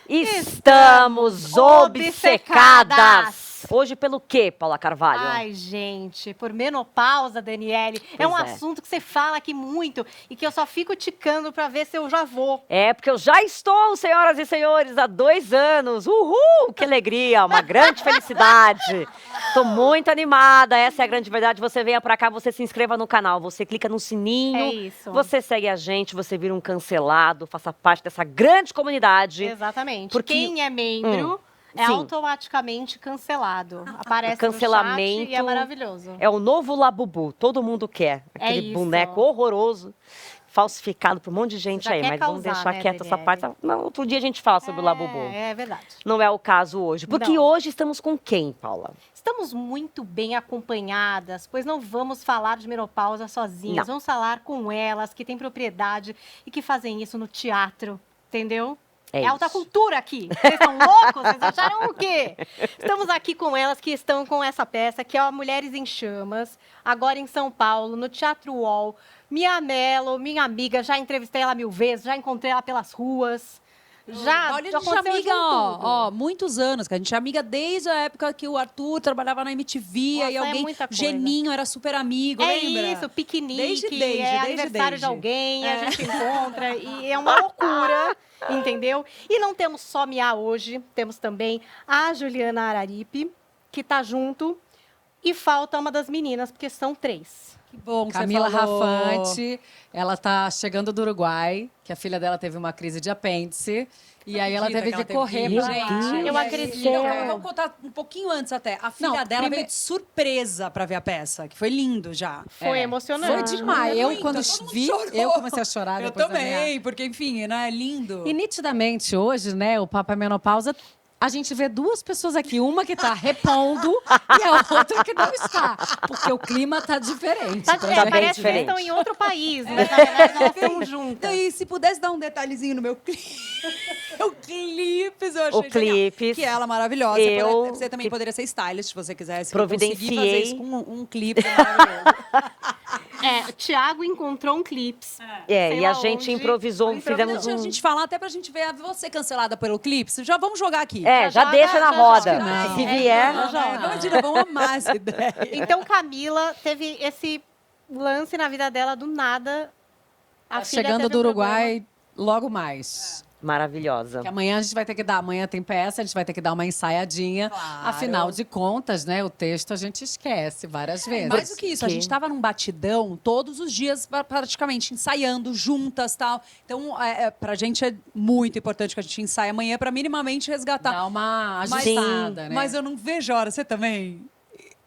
Estamos obcecadas! Hoje pelo quê, Paula Carvalho? Ai, gente, por menopausa, Daniele. É um assunto que você fala aqui muito e que eu só fico ticando pra ver se eu já vou. É, porque eu já estou, senhoras e senhores, há 2 anos. Uhul! Que alegria, uma grande felicidade. Estou muito animada, essa é a grande verdade. Você venha pra cá, você se inscreva no canal, você clica no sininho. É isso. Você segue a gente, você vira um cancelado, faça parte dessa grande comunidade. Exatamente. Porque... Quem é membro... É Sim. automaticamente cancelado. Aparece o cancelamento no chat e é maravilhoso. É o novo Labubu, todo mundo quer. Aquele boneco horroroso, falsificado por um monte de gente aí. Mas vamos deixar quieta essa parte. Não, outro dia a gente fala sobre o Labubu. É verdade. Não é o caso hoje. Porque hoje estamos com quem, Paula? Estamos muito bem acompanhadas, pois não vamos falar de menopausa sozinhas. Não. Vamos falar com elas, que têm propriedade e que fazem isso no teatro, entendeu? É alta cultura aqui. Vocês estão loucos? Vocês acharam o quê? Estamos aqui com elas que estão com essa peça, que é a Mulheres em Chamas, agora em São Paulo, no Teatro UOL. Minha Melo, minha amiga, já entrevistei ela 1000 vezes, já encontrei ela pelas ruas. Já Olha, a gente é amiga, ó, muitos anos, que a gente é amiga desde a época que o Arthur trabalhava na MTV, Nossa, aí alguém, Geninho era super amigo, lembra? É isso, piquenique, desde aniversário de alguém, a gente encontra, e é uma loucura, entendeu? E não temos só Mia hoje, temos também a Juliana Araripe, que tá junto, e falta uma das meninas, porque são 3. Que bom que Camila você falou. Rafante, ela tá chegando do Uruguai, que a filha dela teve uma crise de apêndice. E aí ela teve que correr pra lá. Eu acredito. Então, vamos contar um pouquinho antes até. A filha dela veio de surpresa pra ver a peça, que foi lindo já. Foi emocionante. Foi demais. Eu, quando vi, eu comecei a chorar. Eu também, porque, enfim, né, é lindo. E nitidamente, hoje, né, o Papo é Menopausa, a gente vê 2 pessoas aqui, uma que tá repondo e a outra que não está. Porque o clima tá diferente. Parece que eles estão em outro país, mas na verdade elas estão juntas. E se pudesse dar um detalhezinho no meu clipe. O Clipes, eu achei O Clipes. Que ela é maravilhosa. Você também poderia ser stylist, se você quisesse. Providenciei. Fazer isso com um clipe maravilhoso. O Thiago encontrou um clips. E a gente improvisou, fizemos a gente falar, até pra gente ver você cancelada pelo clipe. Já vamos jogar aqui. Já deixa na roda. Se vier... Imagina, vamos amar essa ideia. Então, Camila teve esse lance na vida dela do nada. Chegando do Uruguai logo mais. Maravilhosa. Que amanhã a gente vai ter que dar, amanhã tem peça, a gente vai ter que dar uma ensaiadinha. Claro. Afinal de contas, né, o texto a gente esquece várias vezes. Mais do que isso, a gente estava num batidão todos os dias, praticamente, ensaiando juntas e tal. Então, pra gente é muito importante que a gente ensaie amanhã pra minimamente resgatar. Dar uma ajustada, né? Mas eu não vejo a hora. Você também?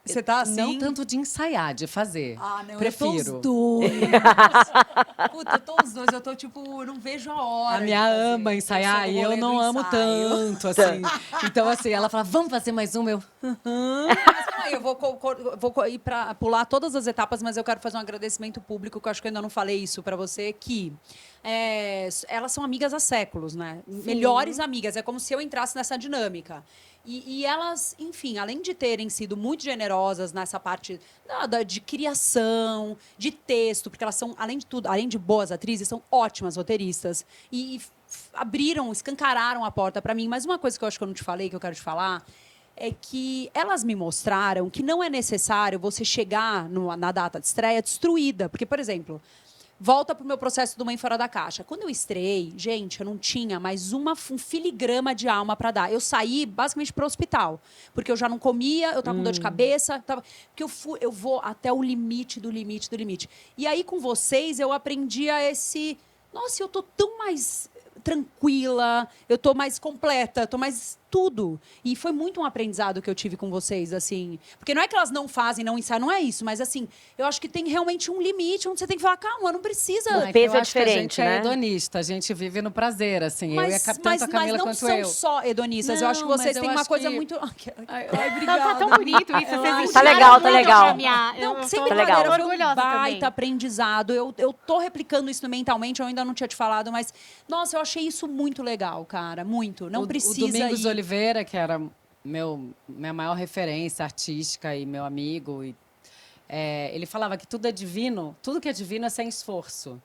Você tá assim? Não tanto de ensaiar, de fazer. Não, prefiro. Eu tô os 2. Puta, eu tô os 2. Eu tô, tipo, eu não vejo a hora. A minha ama ensaiar e eu não amo tanto, assim. Então, assim, ela fala, vamos fazer mais um? Mas calma aí, eu vou ir pra pular todas as etapas, mas eu quero fazer um agradecimento público, que eu acho que eu ainda não falei isso pra você, que elas são amigas há séculos, né? Sim. Melhores amigas. É como se eu entrasse nessa dinâmica. E elas, enfim, além de terem sido muito generosas nessa parte de criação, de texto, porque elas são, além de tudo, além de boas atrizes, são ótimas roteiristas. E abriram, escancararam a porta para mim. Mas uma coisa que eu acho que eu não te falei, que eu quero te falar, é que elas me mostraram que não é necessário você chegar na data de estreia destruída. Porque, por exemplo... Volta pro meu processo do Mãe Fora da Caixa. Quando eu estreiei, gente, eu não tinha mais um filigrama de alma para dar. Eu saí basicamente pro hospital, porque eu já não comia, eu tava com dor de cabeça, porque eu vou até o limite do limite do limite. E aí com vocês eu aprendi nossa, eu tô tão mais tranquila, eu tô mais completa, tô mais tudo. E foi muito um aprendizado que eu tive com vocês, assim. Porque não é que elas não fazem, não ensaiam, não é isso. Mas, assim, eu acho que tem realmente um limite onde você tem que falar, calma, não precisa. O peso é diferente, a gente né? É hedonista, a gente vive no prazer, assim. Tanto a Camila quanto eu. Mas não são só hedonistas. Eu acho que vocês têm uma coisa muito... Ai, obrigada. Tá tão bonito isso. Vocês tá legal, tá legal. Não, sempre tá legal. Foi um baita aprendizado. Eu tô replicando isso mentalmente, eu ainda não tinha te falado, mas... Nossa, eu achei isso muito legal, cara. Muito. Não precisa O Domingos Oliveira, que era minha maior referência artística e meu amigo, ele falava que tudo é divino, tudo que é divino é sem esforço.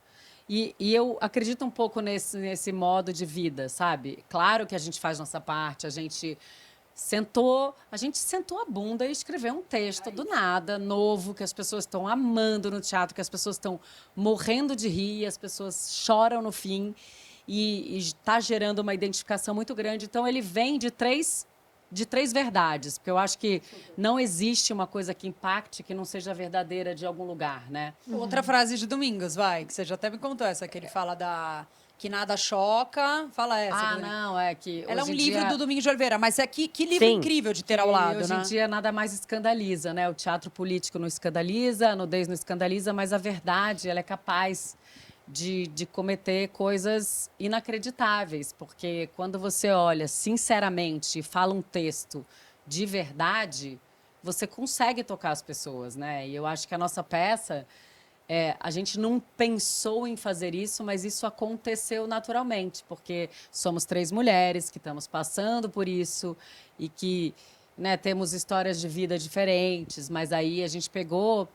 E eu acredito um pouco nesse modo de vida, sabe? Claro que a gente faz nossa parte, a gente sentou a bunda e escreveu um texto do nada, novo, que as pessoas estão amando no teatro, que as pessoas estão morrendo de rir, as pessoas choram no fim e está gerando uma identificação muito grande. Então, ele vem de três verdades, porque eu acho que não existe uma coisa que impacte que não seja verdadeira de algum lugar, né? Outra frase de Domingos, vai, que você já até me contou essa, que ele fala que nada choca. Fala essa. Não, é que Ela é um hoje em livro dia... do Domingos de Oliveira, mas que livro Sim. incrível de ter ao lado, hoje né? em dia nada mais escandaliza, né? O teatro político não escandaliza, a nudez não escandaliza, mas a verdade, ela é capaz de cometer coisas inacreditáveis, porque quando você olha sinceramente e fala um texto de verdade, você consegue tocar as pessoas, né? E eu acho que a nossa peça, a gente não pensou em fazer isso, mas isso aconteceu naturalmente, porque somos 3 mulheres que estamos passando por isso e que, né, temos histórias de vida diferentes, mas aí a gente pegou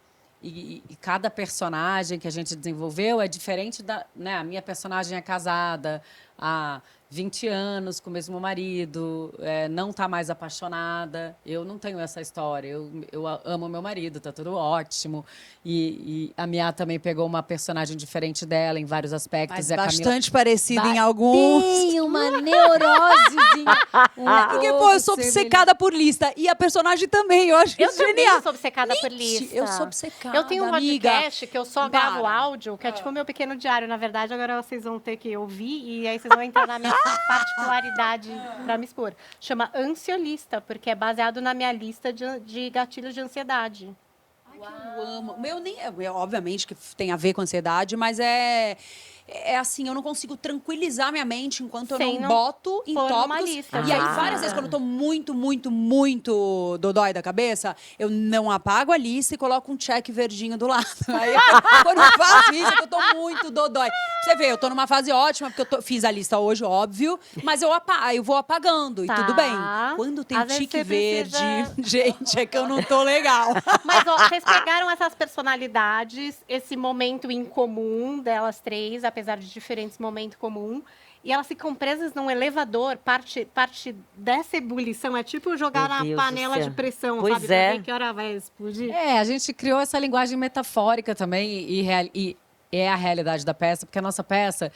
e cada personagem que a gente desenvolveu é diferente né? A minha personagem é casada há 20 anos com o mesmo marido, não está mais apaixonada. Eu não tenho essa história. Eu amo meu marido, está tudo ótimo. E a Mia também pegou uma personagem diferente dela em vários aspectos. Mas e a bastante parecida em alguns. Tem uma neurosezinha. Porque, pô, eu sou obcecada por lista. E a personagem também, eu acho Eu isso também genial. sou obcecada por lista. Eu sou obcecada, Eu tenho um amiga. podcast que eu só gravo Para. áudio, que é tipo o meu pequeno diário, na verdade. Agora vocês vão ter que ouvir e aí vocês vão entrar na minha particularidade pra me expor. Chama Ansiolista, porque é baseado na minha lista de gatilhos de ansiedade. Eu amo. Obviamente que tem a ver com ansiedade, mas assim, eu não consigo tranquilizar minha mente enquanto eu Sem não não boto em pôr numa tópicos. lista. E aí, várias vezes, quando eu tô muito, muito, muito dodói da cabeça, eu não apago a lista e coloco um check verdinho do lado. Aí, quando eu faço isso, é que eu tô muito dodói. Você vê, eu tô numa fase ótima, porque fiz a lista hoje, óbvio, mas eu vou apagando, e tudo bem. Quando tem Às vezes tique você verde, precisa- gente, é que eu não tô legal. Mas, ó, vocês pegaram essas personalidades, esse momento em comum delas 3, apesar de diferentes momentos comuns, e elas ficam presas num elevador. Parte dessa ebulição é tipo jogar Meu na Deus do panela céu. de pressão, Pois sabe? Pra é. ver que hora vai explodir. A gente criou essa linguagem metafórica também e é a realidade da peça, porque a nossa peça,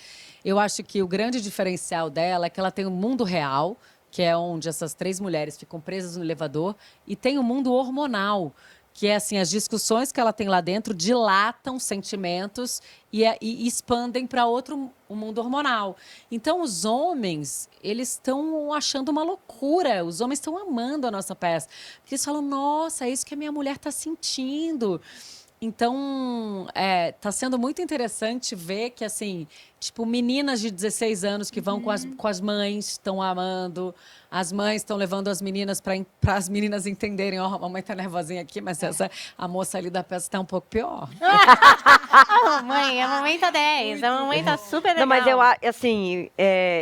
eu acho que o grande diferencial dela é que ela tem o mundo real, que é onde essas 3 mulheres ficam presas no elevador, e tem o mundo hormonal, que é assim, as discussões que ela tem lá dentro dilatam sentimentos e expandem para o mundo hormonal. Então, os homens, eles estão achando uma loucura. Os homens estão amando a nossa peça. Porque eles falam, nossa, é isso que a minha mulher está sentindo. Então, tá sendo muito interessante ver que, assim, tipo, meninas de 16 anos que vão com as mães, estão amando. As mães estão levando as meninas para as meninas entenderem. Ó, a mamãe tá nervosinha aqui, mas a moça ali da peça está um pouco pior. A mamãe tá 10, a mamãe tá super legal. Não, mas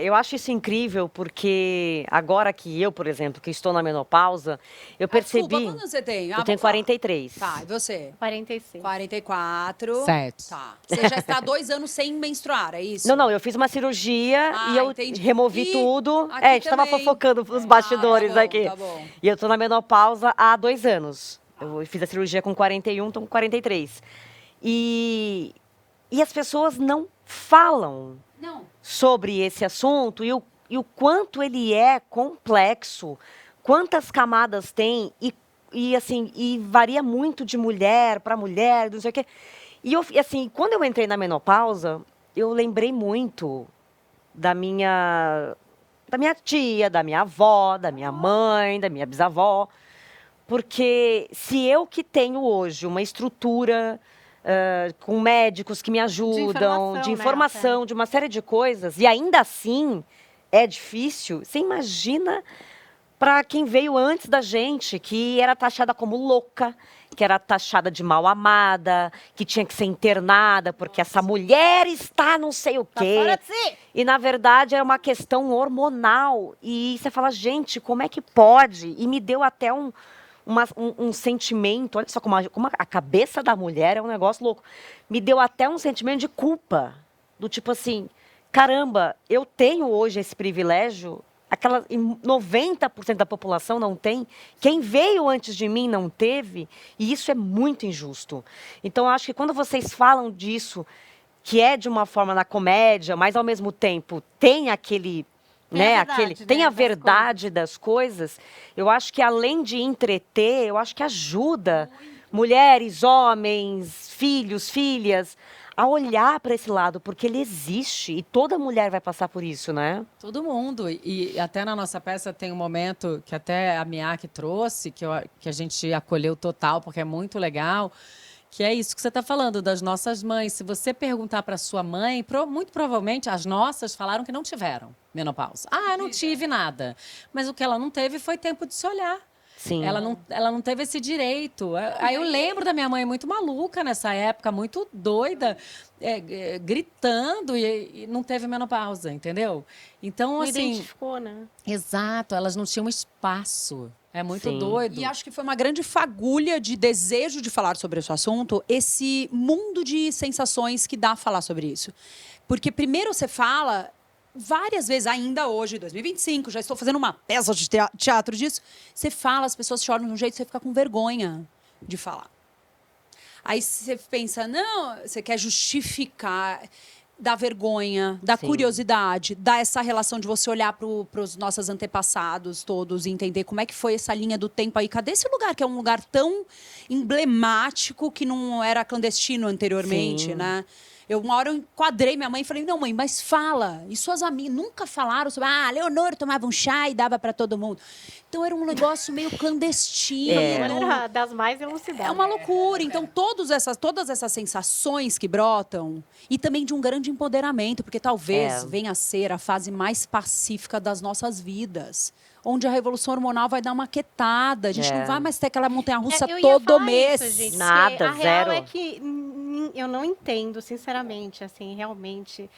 eu acho isso incrível, porque agora que eu, por exemplo, que estou na menopausa, eu percebi... Desculpa, quantos você tem? Eu tenho 43. Tá, e você? 46. 44. 7. Tá. Você já está há 2 anos sem menstruar, é isso? Não, eu fiz uma cirurgia e eu entendi. removi E tudo. aqui A gente tava também. fofocando os bastidores tá bom, aqui. tá bom. E eu tô na menopausa há 2 anos. Eu fiz a cirurgia com 41, tô com 43. E as pessoas não falam sobre esse assunto e o quanto ele é complexo, quantas camadas tem e varia muito de mulher para mulher, não sei o quê. E assim, quando eu entrei na menopausa, eu lembrei muito da minha tia, da minha avó, da minha mãe, da minha bisavó. Porque se eu que tenho hoje uma estrutura com médicos que me ajudam, de informação, de uma série de coisas, e ainda assim é difícil, você imagina para quem veio antes da gente, que era taxada como louca, que era taxada de mal amada, que tinha que ser internada, porque essa mulher está não sei o quê. Fora de si. E, na verdade, é uma questão hormonal. E você fala, gente, como é que pode? E me deu até um sentimento, olha só como a cabeça da mulher é um negócio louco. Me deu até um sentimento de culpa. do tipo assim, caramba, eu tenho hoje esse privilégio, aquela 90% da população não tem, quem veio antes de mim não teve, e isso é muito injusto. Então, eu acho que quando vocês falam disso, que é de uma forma na comédia, mas ao mesmo tempo tem aquele, tem a verdade das coisas, eu acho que além de entreter, eu acho que ajuda mulheres, homens, filhos, filhas, a olhar para esse lado, porque ele existe e toda mulher vai passar por isso, né? Todo mundo. E até na nossa peça tem um momento que até a Miak trouxe, que a gente acolheu total, porque é muito legal, que é isso que você está falando, das nossas mães. Se você perguntar para sua mãe, muito provavelmente as nossas falaram que não tiveram menopausa. Ah, eu não tive nada. Mas o que ela não teve foi tempo de se olhar. Sim. Ela não teve esse direito. Aí eu lembro da minha mãe muito maluca nessa época, muito doida, gritando e não teve menopausa, entendeu? Então, Não assim... identificou, né? Exato, elas não tinham espaço. É muito Sim. doido. E acho que foi uma grande fagulha de desejo de falar sobre esse assunto, esse mundo de sensações que dá a falar sobre isso. Porque primeiro você fala... Várias vezes, ainda hoje, 2025, já estou fazendo uma peça de teatro disso. Você fala, as pessoas choram de um jeito, você fica com vergonha de falar. Aí você pensa, não, você quer justificar, dá vergonha, dá curiosidade, dá essa relação de você olhar para os nossos antepassados todos e entender como é que foi essa linha do tempo aí. Cadê esse lugar, que é um lugar tão emblemático que não era clandestino anteriormente, né? Uma hora eu enquadrei minha mãe e falei, não, mãe, mas fala. E suas amigas nunca falaram sobre... Ah, Leonor tomava um chá e dava para todo mundo. Então, era um negócio meio clandestino. Era das mais elucidadas. É uma loucura. Então, todas essas sensações que brotam... E também de um grande empoderamento, porque talvez venha a ser a fase mais pacífica das nossas vidas. Onde a revolução hormonal vai dar uma quietada. A gente não vai mais ter aquela montanha-russa todo mês. Isso, gente, nada, a zero. real é que eu não entendo, sinceramente, assim, realmente,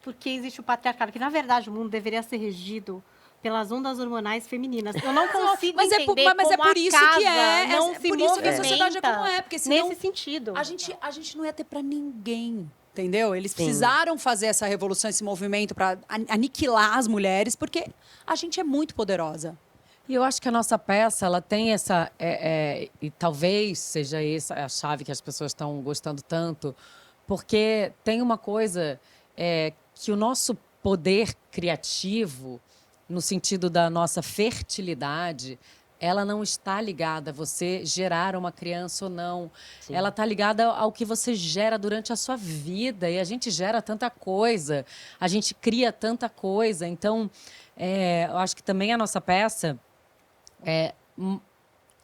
porque existe o patriarcado, que na verdade o mundo deveria ser regido pelas ondas hormonais femininas. Eu não consigo entender mas como é por a isso casa que é. não É se por isso que a sociedade é como movimenta é. Porque senão nesse sentido. a gente não ia ter pra ninguém. Entendeu? Eles precisaram fazer essa revolução, esse movimento para aniquilar as mulheres, porque a gente é muito poderosa. E eu acho que a nossa peça, ela tem essa... e talvez seja essa a chave que as pessoas estão gostando tanto, porque tem uma coisa que o nosso poder criativo, no sentido da nossa fertilidade, ela não está ligada a você gerar uma criança ou não. Sim. Ela está ligada ao que você gera durante a sua vida. E a gente gera tanta coisa, a gente cria tanta coisa. Então, eu acho que também a nossa peça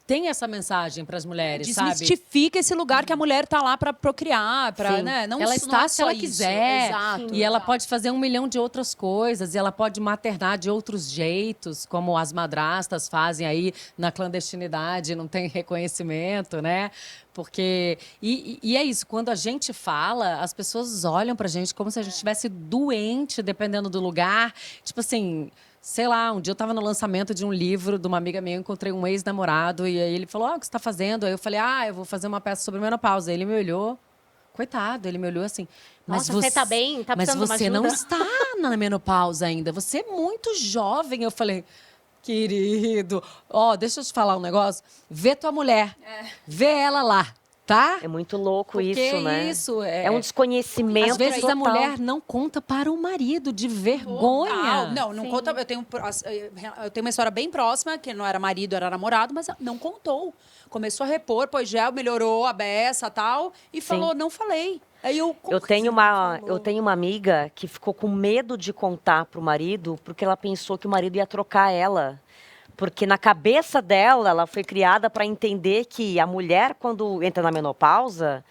tem essa mensagem para as mulheres, desmistifica esse lugar que a mulher está lá para procriar, para, né? Não, ela está se ela isso. quiser. Exato, e ela pode fazer 1 milhão de outras coisas. E ela pode maternar de outros jeitos, como as madrastas fazem aí na clandestinidade, não tem reconhecimento, né? Porque... E é isso, quando a gente fala, as pessoas olham pra gente como se a gente estivesse doente, dependendo do lugar. Tipo assim... Sei lá, um dia eu estava no lançamento de um livro de uma amiga minha, eu encontrei um ex-namorado e aí ele falou, o que você está fazendo? Aí eu falei, eu vou fazer uma peça sobre menopausa. Aí ele me olhou, coitado, ele me olhou assim, Nossa, você tá bem? Tá mas precisando de uma você não ajuda?" está na menopausa ainda, você é muito jovem. Eu falei, querido, deixa eu te falar um negócio, vê tua mulher, vê ela lá. Tá? É muito louco porque isso, né? Isso é um desconhecimento. Às vezes total. a mulher não conta para o marido de vergonha. Não conta. Eu tenho uma história bem próxima, que não era marido, era namorado, mas não contou. Começou a repor, pôs gel, melhorou a beça e tal, e falou, não falei. Aí eu tenho uma amiga que ficou com medo de contar pro marido, porque ela pensou que o marido ia trocar ela. Porque na cabeça dela, ela foi criada para entender que a mulher, quando entra na menopausa,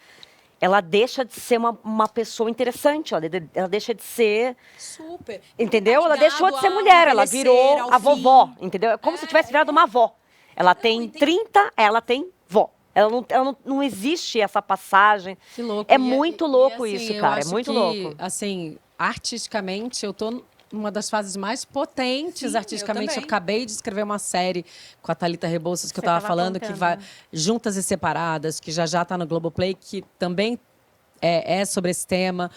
ela deixa de ser uma pessoa interessante. Ela deixa de ser... Super. Entendeu? Ela deixou de ser mulher, ela virou a vovó, entendeu? É como se tivesse virado uma avó. Ela tem 30, ela tem vó. Ela não existe essa passagem. Que louco. Muito louco assim, isso, cara. É muito louco. Assim, artisticamente, eu tô... uma das fases mais potentes artisticamente. Eu também. acabei de escrever uma série com a Thalita Rebouças, que eu estava falando, que vai Juntas e Separadas, que já está no Globoplay, que também é sobre esse tema.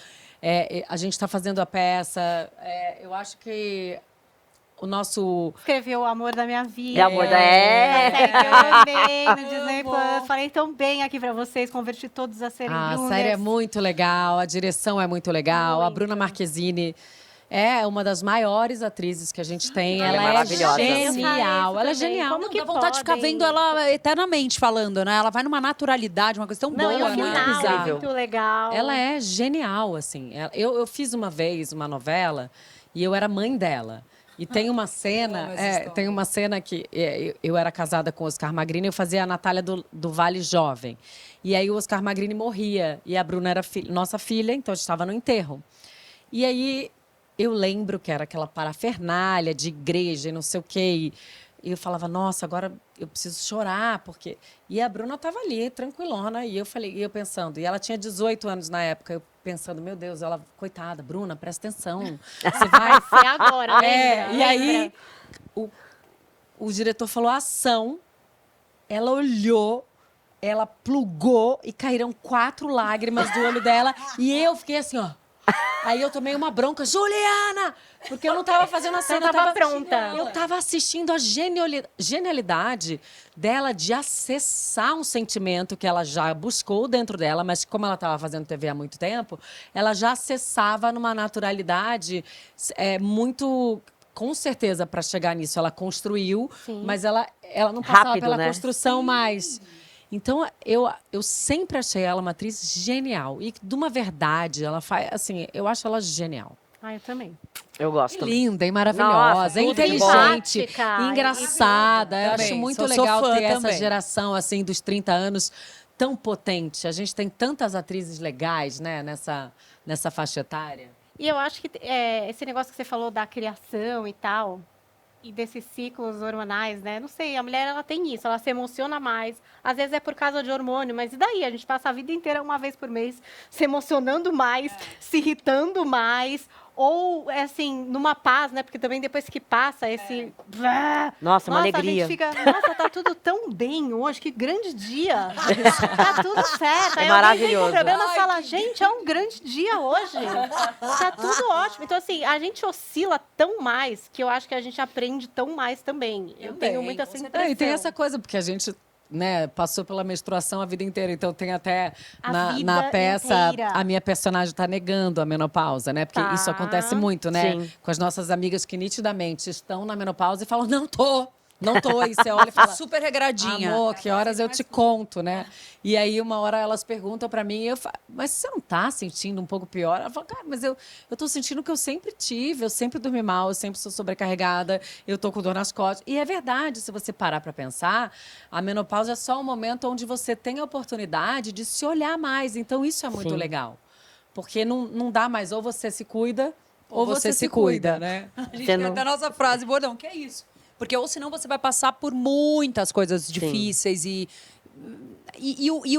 A gente está fazendo a peça. Eu acho que o nosso... Escreveu O Amor da Minha Vida. É amor da... A série que eu amei no Disney Plus. Falei tão bem aqui pra vocês, converti todos a serem A Bruners. série é muito legal, a direção é muito legal. A Muito. Bruna Marquezine é uma das maiores atrizes que a gente tem. Ela é Ela é maravilhosa. genial. Ela é Também. genial. Como Não, que dá vontade de ficar podem? vendo ela eternamente falando, né? Ela vai numa naturalidade, uma questão Não, boa, e o né? final é bizarro. muito legal. Ela é genial, assim. Eu fiz uma vez uma novela e eu era mãe dela. E tem uma cena, Amo essa história. tem uma cena que eu era casada com o Oscar Magrini, eu fazia a Natália do Vale Jovem. E aí o Oscar Magrini morria e a Bruna era nossa filha, então a gente estava no enterro. E aí eu lembro que era aquela parafernália de igreja e não sei o quê. E eu falava, nossa, agora eu preciso chorar, porque... E a Bruna estava ali, tranquilona, e eu pensando, e ela tinha 18 anos na época, eu pensando, meu Deus, ela, coitada, Bruna, presta atenção, você vai... Vai ser agora, lembra? E aí o diretor falou ação, ela olhou, ela plugou e caíram 4 lágrimas do olho dela, e eu fiquei assim, ó. Aí eu tomei uma bronca, Juliana! Porque eu não estava fazendo a cena. Não tava pronta. Eu estava assistindo a genialidade dela de acessar um sentimento que ela já buscou dentro dela, mas como ela estava fazendo TV há muito tempo, ela já acessava numa naturalidade muito... Com certeza, para chegar nisso, ela construiu, Sim. mas ela não passava Rápido, pela né? construção mais. Então, eu sempre achei ela uma atriz genial. E, de uma verdade, ela faz... Assim, eu acho ela genial. Eu também. Eu gosto. Linda e maravilhosa, Nossa, é tudo de inteligente, simpática, engraçada. Eu Também, acho muito sou legal fã ter essa também. geração, assim, dos 30 anos tão potente. A gente tem tantas atrizes legais, né, nessa faixa etária. E eu acho que esse negócio que você falou da criação e tal, e desses ciclos hormonais, né? Não sei, a mulher, ela tem isso, ela se emociona mais. Às vezes é por causa de hormônio, mas e daí? A gente passa a vida inteira, uma vez por mês, se emocionando mais, se irritando mais, ou, assim, numa paz, né? Porque também depois que passa esse... Nossa, uma alegria. a gente fica, nossa, tá tudo tão bem hoje, que grande dia. Tá tudo certo. É Aí alguém vem maravilhoso. com problema e fala, gente, é um grande dia hoje. Tá tudo ótimo. Então, assim, a gente oscila tão mais que eu acho que a gente aprende tão mais também. Eu Também, tenho muito com essa certeza. impressão. E tem essa coisa, porque a gente, né, passou pela menstruação a vida inteira. Então, tem até A na vida peça, inteira. a minha personagem tá negando a menopausa, né? Porque Tá. isso acontece muito, né? Sim. Com as nossas amigas que nitidamente estão na menopausa e falam, não tô. Aí você olha e fala, Super regradinha. amor, que horas eu te conto, né? E aí, uma hora elas perguntam pra mim, e eu falo, mas você não tá sentindo um pouco pior? Ela fala, cara, mas eu tô sentindo o que eu sempre tive, eu sempre dormi mal, eu sempre sou sobrecarregada, eu tô com dor nas costas. E é verdade, se você parar pra pensar, a menopausa é só um momento onde você tem a oportunidade de se olhar mais. Então, isso é muito Sim. legal. Porque não dá mais, ou você se cuida, ou você se cuida, né? A gente Você tem não- até a nossa frase, bordão, que é isso? Porque ou senão você vai passar por muitas coisas difíceis e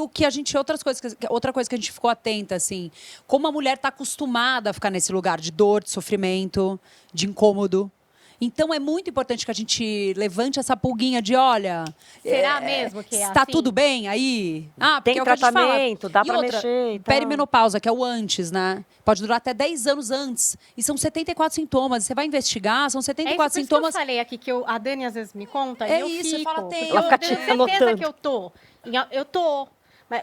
o que a gente... Outra coisa que a gente ficou atenta, assim, como a mulher está acostumada a ficar nesse lugar de dor, de sofrimento, de incômodo. Então, é muito importante que a gente levante essa pulguinha de, olha... Será mesmo que é Está assim? tudo bem aí? Porque Tem é o que a gente fala. tratamento, dá E pra outra, mexer e tal. perimenopausa, que é o antes, né? Pode durar até 10 anos antes. E são 74 sintomas. Você vai investigar, são É isso, 74 por isso que eu sintomas. falei aqui, que a Dani às vezes me conta, É e eu isso, fico. fala, tem- porque Ela eu fica tenho te certeza anotando. que eu tô. Eu tô.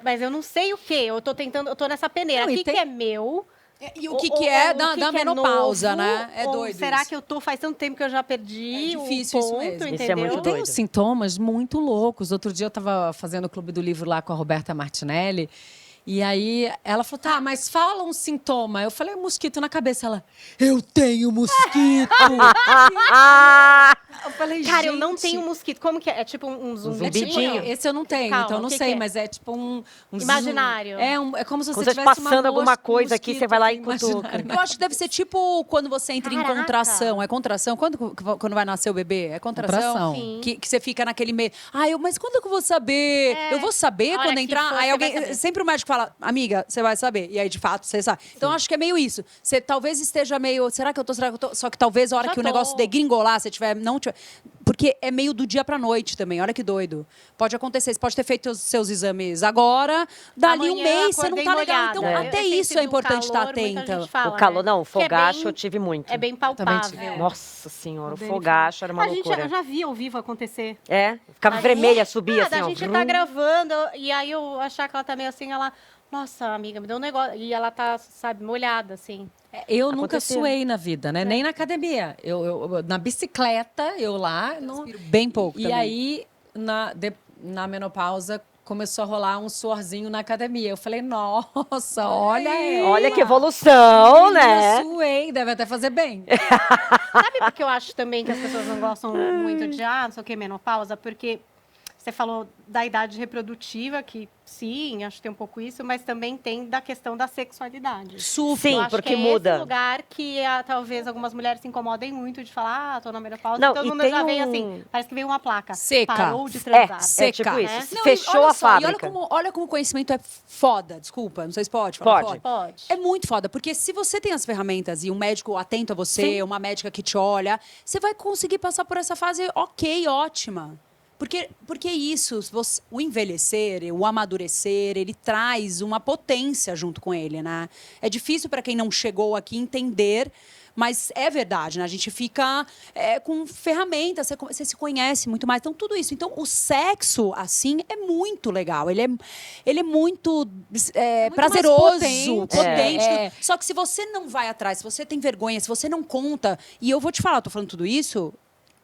Mas eu não sei o quê. Eu tô tentando, eu tô nessa peneira. Não, O e que, tem- que é meu? E o que é da que é menopausa, novo, né? É ou doido será isso. que eu tô faz tanto tempo que eu já perdi É o difícil isso ponto, mesmo. Isso é entendeu? muito Tem doido. uns sintomas muito loucos. Outro dia eu estava fazendo o Clube do Livro lá com a Roberta Martinelli. E aí ela falou, tá, mas fala um sintoma. Eu falei, mosquito na cabeça. Ela, eu tenho mosquito. Eu falei, Cara, eu não gente, tenho mosquito. Como que é? É tipo um zumbidinho? Esse eu não tenho, Calma, então eu não o que sei, que é? mas é tipo um Imaginário. É como se Como você se tivesse passando alguma coisa aqui, mosquito você vai lá e imaginário. cutuca. Eu acho que deve ser tipo quando você entra em Caraca. contração. É contração? Quando vai nascer o bebê? É contração? Contração. Sim. Que você fica naquele meio. Mas quando que eu vou saber? É. Eu vou saber A hora quando que entrar? for, Aí você alguém. vai saber. Sempre o médico fala, amiga, você vai saber. E aí, de fato, você sabe. Então, acho que é meio isso. Você talvez esteja meio. Será que eu tô? Será que eu tô? Só que talvez a hora Já que o tô. negócio degringolar, você tiver. Não tiver. Porque é meio do dia pra noite também, olha que doido. Pode acontecer, você pode ter feito os seus exames agora, dali um Amanhã mês você não acordei tá legal. molhada. Então, até Tem isso sido é importante estar calor, muita atenta. gente fala, O calor, né? não, o Que é fogacho bem- eu tive muito. É bem palpável. Nossa senhora, o Bem fogacho era uma A gente loucura. eu já vi ao vivo acontecer. Ficava Aí- vermelha, subia assim, a ó. gente vrum. tá gravando, e aí eu achar que ela tá meio assim, ela... Nossa, amiga, me deu um negócio. E ela tá, sabe, molhada, assim. Eu nunca Acontecia. suei na vida, né? Nem na academia. Na bicicleta, eu lá. Não... Respiro bem pouco E também. aí, na menopausa, começou a rolar um suorzinho na academia. Eu falei, nossa, olha ela. Olha que evolução, né? Eu suei, deve até fazer bem. Sabe por que eu acho também que as pessoas não gostam muito de, não sei o que, menopausa? Porque você falou da idade reprodutiva, que sim, acho que tem um pouco isso, mas também tem da questão da sexualidade. Sim, Eu acho porque que é muda. esse lugar que talvez algumas mulheres se incomodem muito de falar, tô na menopausa, Não, todo e mundo tem já vem um- assim, parece que veio uma placa. Seca. Parou de transar. seca. tipo isso. né? Não, Fechou olha a só, e fábrica. olha como o conhecimento é foda. Desculpa, não sei se pode falar. Pode. Pode. É muito foda, porque se você tem as ferramentas e um médico atento a você, Sim. uma médica que te olha, você vai conseguir passar por essa fase ok, ótima. Porque isso, o envelhecer, o amadurecer, ele traz uma potência junto com ele, né? É difícil para quem não chegou aqui entender, mas é verdade, né? A gente fica com ferramentas, você se conhece muito mais. Então, tudo isso. Então, o sexo, assim, é muito legal. Ele é muito, mais prazeroso, potente. potente. É. Só que se você não vai atrás, se você tem vergonha, se você não conta... E eu vou te falar, eu tô falando tudo isso...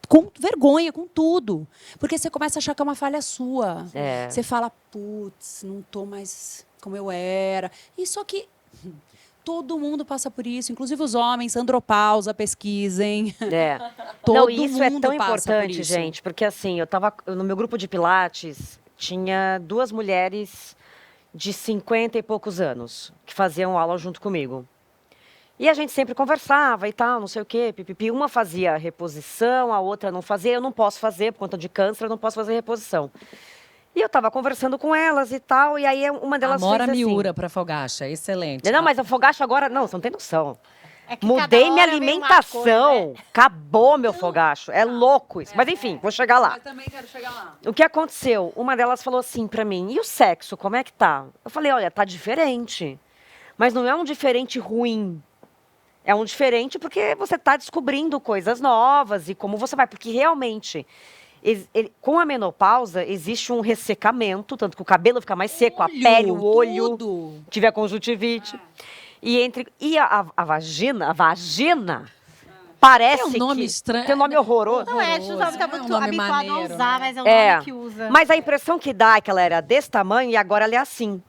Com vergonha, com tudo. Porque você começa a achar que é uma falha sua. É. Você fala, putz, não tô mais como eu era. E só que todo mundo passa por isso, inclusive os homens, andropausa, pesquisem. Todo Não, e isso é mundo tão passa por importante, isso. gente, porque assim, no meu grupo de pilates, tinha 2 mulheres de 50 e poucos anos que faziam aula junto comigo. E a gente sempre conversava e tal, não sei o quê, pipipi. Uma fazia reposição, a outra não fazia. Eu não posso fazer, por conta de câncer, eu não posso fazer reposição. E eu tava conversando com elas e tal, e aí uma delas Amora fez assim... Miura para fogacha, excelente. Não, mas o fogacho agora... Não, você não tem noção. É que Mudei cada minha hora vem uma alimentação. coisa, né? Acabou meu fogacho. É louco isso. Mas enfim, vou chegar lá. Eu também quero chegar lá. O que aconteceu? Uma delas falou assim pra mim, e o sexo, como é que tá? Eu falei, olha, tá diferente. Mas não é um diferente ruim. É um diferente porque você tá descobrindo coisas novas e como você vai. Porque realmente, com a menopausa, existe um ressecamento, tanto que o cabelo fica mais seco, a pele, o olho, Tudo. tive a conjuntivite. E a vagina parece É um nome que estranho. tem um nome horroroso. Não é, a gente tá É um muito nome habituado a maneiro, usar, né? mas é o É, nome que usa. mas a impressão que dá é que ela era desse tamanho e agora ela é assim.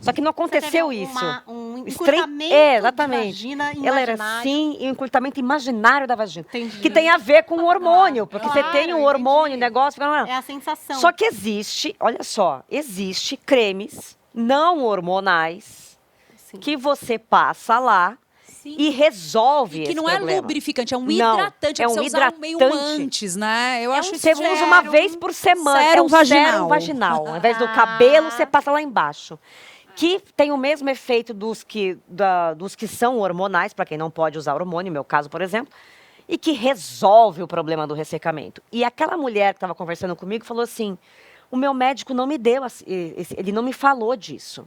Só que não Você teve aconteceu isso. Um Estran- encurtamento exatamente. de vagina Ela era imaginário. assim e um encurtamento imaginário da vagina. Entendi. Que tem a ver com o hormônio, porque Claro, você tem um hormônio, entendi. negócio. É a sensação. Só que existe, olha só, existe cremes não hormonais Sim. que você passa lá Sim. e resolve E que esse não problema. é lubrificante, é um Não, hidratante. é É um você usar meio hidratante. antes, né? Eu acho isso Você usa uma sérum- vez por semana. sérum É um vaginal. sérum vaginal. Ao invés do Ah. cabelo, você passa lá embaixo. Que tem o mesmo efeito dos que são hormonais, para quem não pode usar hormônio, no meu caso, por exemplo, e que resolve o problema do ressecamento. E aquela mulher que estava conversando comigo falou assim: o meu médico não me deu, ele não me falou disso.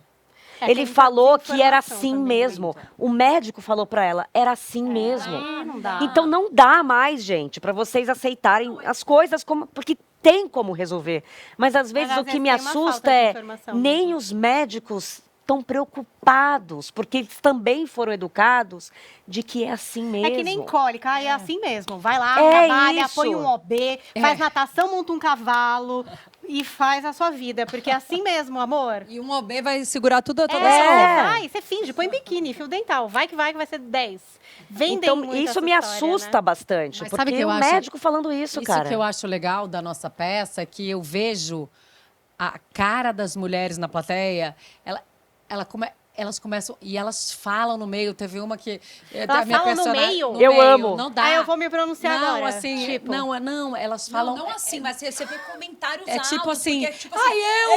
É, Ele tem falou muita que era informação assim também, mesmo. muita. O médico falou para ela, era assim mesmo. Não dá. Então não dá mais, gente, para vocês aceitarem as coisas como porque tem como resolver. Mas às vezes às o que vezes me tem uma assusta falta de é informação nem mesmo. os médicos estão preocupados, porque eles também foram educados de que é assim mesmo. É que nem cólica, é assim mesmo. Vai lá, É trabalha, isso. põe um OB, faz natação, monta um cavalo e faz a sua vida. Porque é assim mesmo, amor. E um OB vai segurar toda essa É. Vai, você finge, põe biquíni, fio dental. Vai que vai ser 10. Vendem Então, muito isso essa me história, assusta né? bastante, Mas porque sabe que eu o acho- médico falando isso, Isso cara. que eu acho legal da nossa peça é que eu vejo a cara das mulheres na plateia, elas começam e elas falam no meio. Teve uma que Elas falam no meio? Eu amo. Não dá. Ah, eu vou me pronunciar não, agora. assim, Tipo, não, elas falam. Não assim, mas você vê comentários É tipo altos, assim, porque é tipo assim,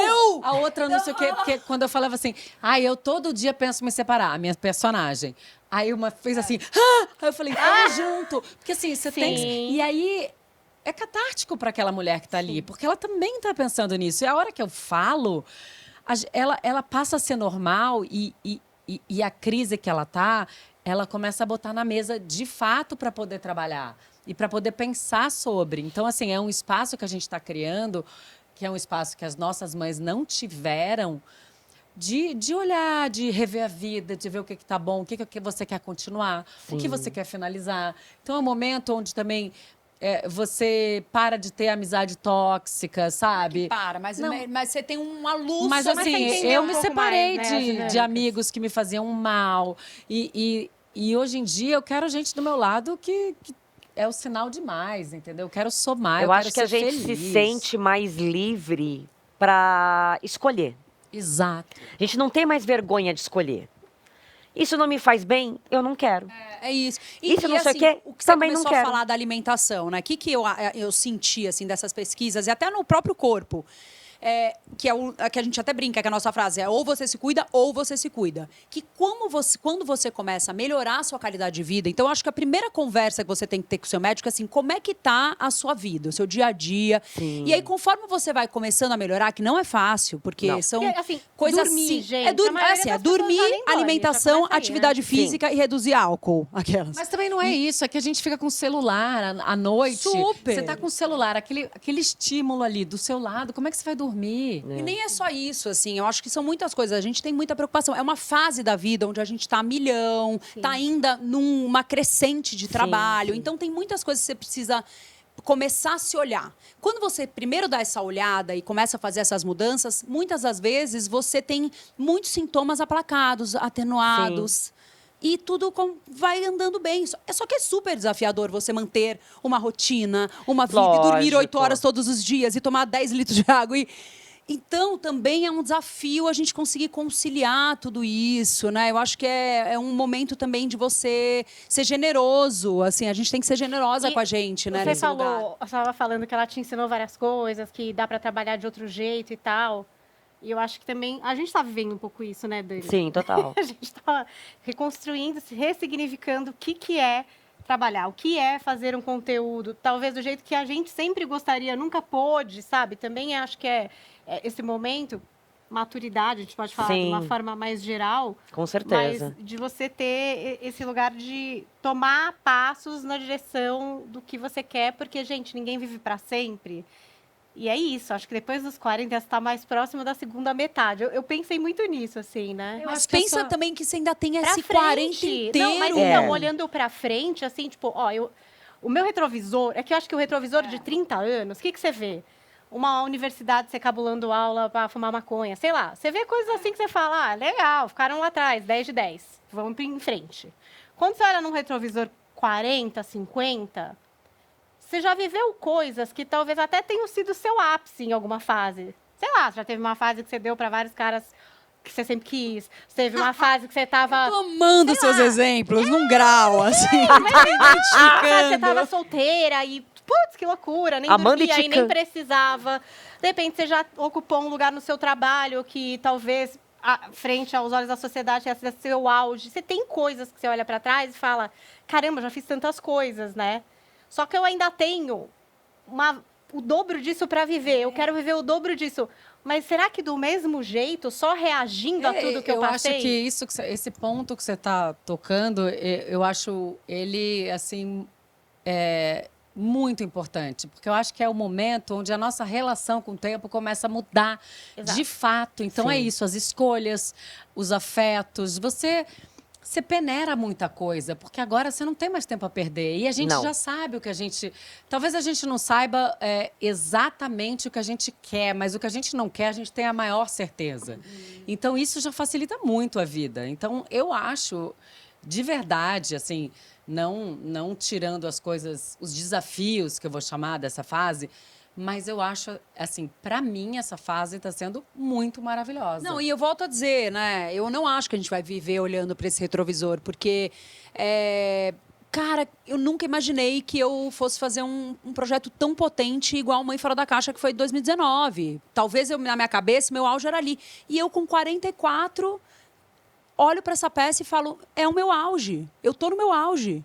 eu! A outra não sei o quê, porque quando eu falava assim, eu todo dia penso em me separar, a minha personagem. Aí uma fez assim, Aí eu falei, tamo junto. Porque assim, você tem. Sim. E aí é catártico para aquela mulher que está ali, porque ela também está pensando nisso. E a hora que eu falo, ela passa a ser normal e a crise que ela está, ela começa a botar na mesa de fato para poder trabalhar e para poder pensar sobre. Então, assim, é um espaço que a gente está criando, que é um espaço que as nossas mães não tiveram, de olhar, de rever a vida, de ver o que está bom, o que você quer continuar, o que você quer finalizar. Então, é um momento onde também você para de ter amizade tóxica, sabe? Mas você tem uma luz. Mas assim, eu me separei mais, né, de amigos que me faziam mal. E hoje em dia eu quero gente do meu lado que é o sinal demais, entendeu? Eu quero somar, Eu eu acho quero que a ser gente feliz. se sente mais livre para escolher. Exato. A gente não tem mais vergonha de escolher. Isso não me faz bem, eu não quero. É isso. Isso não sei o quê, o que você também não começou a quero. falar da alimentação, né? O que eu senti, assim, dessas pesquisas, e até no próprio corpo, que é que a gente até brinca, que a nossa frase é ou você se cuida ou você se cuida. Que quando você começa a melhorar a sua qualidade de vida, então eu acho que a primeira conversa que você tem que ter com o seu médico é assim, como é que tá a sua vida, o seu dia a dia. Sim. E aí, conforme você vai começando a melhorar, que não é fácil, porque Não. são Porque, assim, coisas dormir, assim. gente, a maioria das pessoas Dormir, já nem dorme, alimentação, já começa aí, né? atividade física e reduzir álcool. Aquelas. Mas também não é isso, é que a gente fica com o celular à noite. Super. Você tá com o celular, aquele estímulo ali do seu lado, como é que você vai dormir? E nem é só isso, assim. Eu acho que são muitas coisas. A gente tem muita preocupação. É uma fase da vida onde a gente está a milhão, está ainda numa crescente de trabalho. sim. Então, tem muitas coisas que você precisa começar a se olhar. Quando você primeiro dá essa olhada e começa a fazer essas mudanças, muitas das vezes você tem muitos sintomas aplacados, atenuados. E tudo vai andando bem. Só que é super desafiador você manter uma rotina, uma vida, e dormir 8 Lógico. horas todos os dias e tomar 10 litros de água. Então, também é um desafio a gente conseguir conciliar tudo isso, né? Eu acho que é um momento também de você ser generoso, assim, a gente tem que ser generosa com a gente, né? Você nesse lugar. falou, você estava falando que ela te ensinou várias coisas, que dá para trabalhar de outro jeito e tal. E eu acho que também a gente está vivendo um pouco isso, né, Dani? Sim, total. A gente está reconstruindo, ressignificando o que é trabalhar, o que é fazer um conteúdo, talvez do jeito que a gente sempre gostaria, nunca pôde, sabe? Também acho que é esse momento, maturidade, a gente pode falar de uma Sim. forma mais geral, Com certeza. mas de você ter esse lugar de tomar passos na direção do que você quer, porque, gente, ninguém vive para sempre. E é isso, acho que depois dos 40 você está mais próximo da segunda metade. Eu pensei muito nisso, assim, né? Mas acho que pensa também que você ainda tem Pra esse 40 frente. inteiro. Não, mas então, olhando pra frente, assim, tipo, ó, o meu retrovisor, é que eu acho que o retrovisor de 30 anos, o que você vê? Uma universidade você cabulando aula pra fumar maconha, sei lá. Você vê coisas assim que você fala, legal, ficaram lá atrás, 10 de 10, vamos em frente. Quando você olha num retrovisor 40, 50, você já viveu coisas que talvez até tenham sido seu ápice em alguma fase. Sei lá, já teve uma fase que você deu pra vários caras que você sempre quis. Você teve uma fase que você tava... Tô amando sei seus lá. exemplos, num grau, assim. Você tava solteira e, putz, que loucura, nem Amanda e dormia e nem Ticã. precisava. De repente, você já ocupou um lugar no seu trabalho que talvez, frente aos olhos da sociedade, esse é seu auge. Você tem coisas que você olha pra trás e fala, caramba, já fiz tantas coisas, né? Só que eu ainda tenho o dobro disso pra viver. Eu quero viver o dobro disso. Mas será que do mesmo jeito, só reagindo a tudo que eu passei? acho que esse ponto que você está tocando, eu acho ele, assim, muito importante. Porque eu acho que é o momento onde a nossa relação com o tempo começa a mudar Exato. de fato. Então, é isso, as escolhas, os afetos. Você peneira muita coisa, porque agora você não tem mais tempo a perder. E a gente Não. já sabe o que a gente... Talvez a gente não saiba exatamente o que a gente quer, mas o que a gente não quer, a gente tem a maior certeza. Então, isso já facilita muito a vida. Então, eu acho, de verdade, assim, não tirando as coisas, os desafios que eu vou chamar dessa fase, mas eu acho, assim, para mim, essa fase está sendo muito maravilhosa. Não, e eu volto a dizer, né? Eu não acho que a gente vai viver olhando para esse retrovisor, porque, cara, eu nunca imaginei que eu fosse fazer um projeto tão potente igual Mãe Fora da Caixa, que foi em 2019. Talvez na minha cabeça, meu auge era ali. E eu, com 44, olho para essa peça e falo, é o meu auge. Eu tô no meu auge.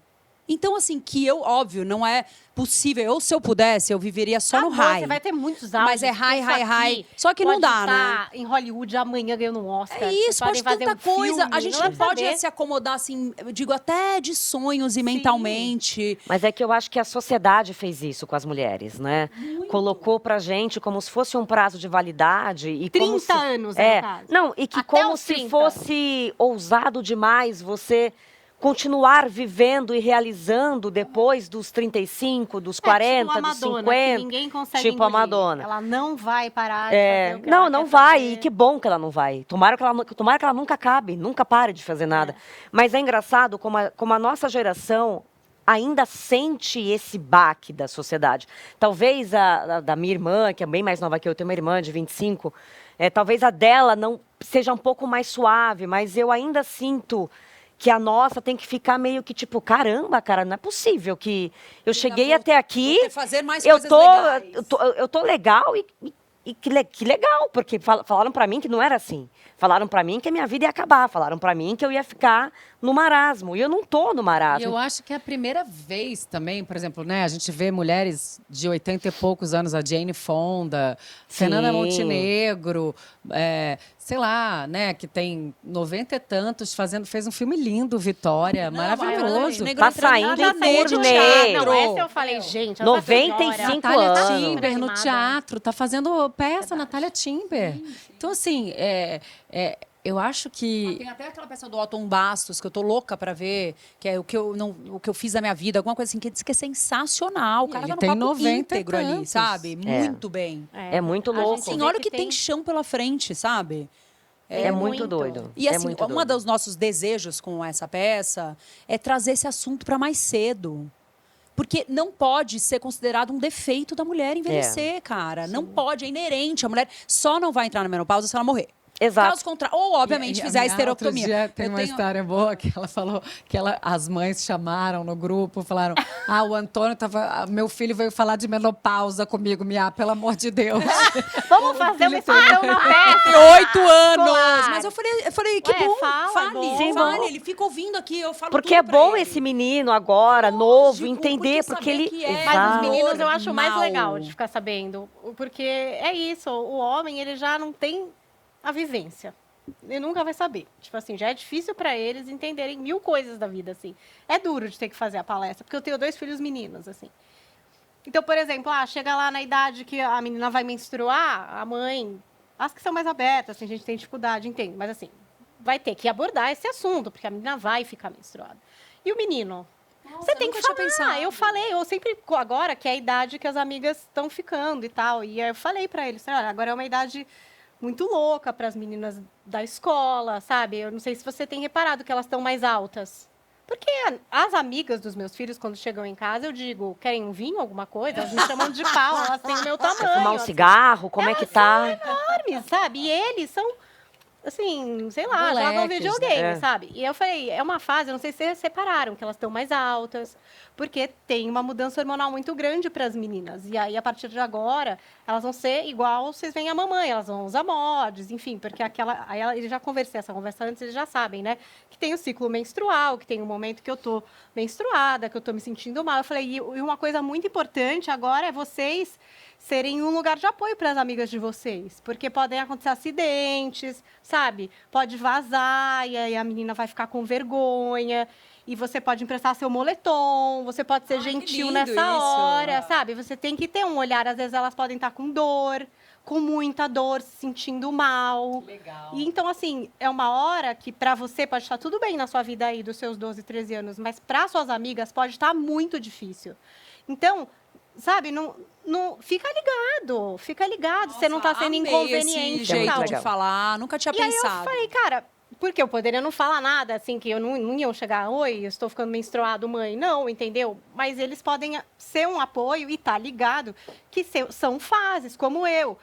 Então, assim, que eu, óbvio, não é possível. Eu, se eu pudesse, eu viveria só no high. Você vai ter muitos áudios. Mas é high, isso high, high. aqui Só que não pode dá, estar em Hollywood amanhã ganhando um Oscar. É isso, Vocês podem pode fazer tanta um coisa. filme, A gente vai não pode saber. se acomodar, assim, eu digo, até de sonhos e mentalmente. Mas é que eu acho que a sociedade fez isso com as mulheres, né? Colocou pra gente como se fosse um prazo de validade. E 30 como se, anos, no é, caso. não, e que Até como os se 30. fosse ousado demais você continuar vivendo e realizando depois dos 35, dos 40, tipo a dos Madonna, 50. que ninguém consegue tipo a engolir. Madonna. Ela não vai parar de fazer o que Não, ela não quer vai. fazer. E que bom que ela não vai. Tomara que ela nunca acabe, nunca pare de fazer nada. Mas é engraçado como a nossa geração ainda sente esse baque da sociedade. Talvez da minha irmã, que é bem mais nova que eu tenho uma irmã de 25, talvez a dela não seja um pouco mais suave, mas eu ainda sinto que a nossa tem que ficar meio que tipo, caramba, cara, não é possível que eu cheguei até aqui, Você fazer mais eu coisas tô, legais. eu tô legal e que legal, porque falaram pra mim que não era assim. Falaram pra mim que a minha vida ia acabar, falaram pra mim que eu ia ficar no marasmo, e eu não tô no E marasmo. eu acho que é a primeira vez também, por exemplo, né? A gente vê mulheres de 80 e poucos anos, a Jane Fonda, Fernanda Sim. Montenegro, sei lá, né? Que tem 90 e tantos, fez um filme lindo, Vitória, maravilhoso. Tá saindo em turnê. Não, essa eu falei, gente. 95 Natália anos. Timber no Animada. teatro, tá fazendo peça, Natália Timber. Então, assim, eu acho que... Tem até aquela peça do Otton Bastos, que eu tô louca pra ver, que é o que eu fiz da minha vida, alguma coisa assim, que diz que é sensacional. O cara Ele tá no tem papo 90 e íntegro ali, tantos. sabe? Muito bem. É muito A gente louco. Assim, vê olha o que tem chão pela frente, sabe? É muito doido. E é assim, muito um doido. dos nossos desejos com essa peça é trazer esse assunto para mais cedo. Porque não pode ser considerado um defeito da mulher envelhecer, cara. Não pode, é inerente. A mulher só não vai entrar na menopausa se ela morrer. Exato. Caso contrário, ou, obviamente, fizer a esterectomia. Outro dia tem Eu uma tenho- história boa que ela falou que as mães chamaram no grupo, falaram: o Antônio meu filho veio falar de menopausa comigo, pelo amor de Deus. Vamos fazer uma excursão na peça. Tem 8 anos! Claro. Mas eu falei que Ué, bom, fala, fale, é bom. Sim, fale. bom. Ele fica ouvindo aqui, eu falo Porque tudo é pra bom ele. esse menino agora, novo, Lógico, entender, porque saber ele... que é. Mas os Exato. meninos eu acho mais Mal. legal de ficar sabendo. Porque é isso, o homem, ele já não tem a vivência. Ele nunca vai saber. Tipo assim, já é difícil pra eles entenderem 1000 coisas da vida, assim. É duro de ter que fazer a palestra, porque eu tenho 2 filhos meninos, assim. Então, por exemplo, chega lá na idade que a menina vai menstruar, a mãe... As que são mais abertas, assim, a gente tem dificuldade, entende? Mas assim, vai ter que abordar esse assunto, porque a menina vai ficar menstruada. E o menino? Você tem que nunca tinha falar. pensado. Eu falei, eu sempre, agora que é a idade que as amigas estão ficando e tal. E aí eu falei pra eles, olha, agora é uma idade muito louca para as meninas da escola, sabe? Eu não sei se você tem reparado que elas estão mais altas. Porque as amigas dos meus filhos, quando chegam em casa, eu digo, querem um vinho, alguma coisa? Elas me chamam de pau, elas têm o meu tamanho. Fumar um assim. cigarro, como é que tá? Enormes, sabe? E eles são, assim, sei lá, jogam Moleques, videogame, né? sabe? E eu falei, é uma fase, eu não sei se vocês separaram, que elas estão mais altas, porque tem uma mudança hormonal muito grande para as meninas. E aí, a partir de agora, elas vão ser igual vocês veem a mamãe, elas vão usar mods, enfim, porque eu já conversei essa conversa antes, eles já sabem, né? Que tem o ciclo menstrual, que tem um momento que eu tô menstruada, que eu tô me sentindo mal. Eu falei, e uma coisa muito importante agora é vocês serem um lugar de apoio para as amigas de vocês, porque podem acontecer acidentes, sabe? Pode vazar e aí a menina vai ficar com vergonha e você pode emprestar seu moletom, você pode ser gentil lindo nessa isso. hora, sabe? Você tem que ter um olhar, às vezes elas podem estar com dor, com muita dor, se sentindo mal. Legal. E então, assim, é uma hora que para você pode estar tudo bem na sua vida aí dos seus 12, 13 anos, mas para suas amigas pode estar muito difícil. Então, sabe, não fica ligado, você não está sendo amei inconveniente esse e jeito tal. de falar, nunca tinha E aí eu pensado. falei, cara, porque eu poderia não falar nada, assim, que eu não iam chegar, oi, eu estou ficando menstruado, mãe. Não, entendeu? Mas eles podem ser um apoio e tá ligado que são fases, como eu.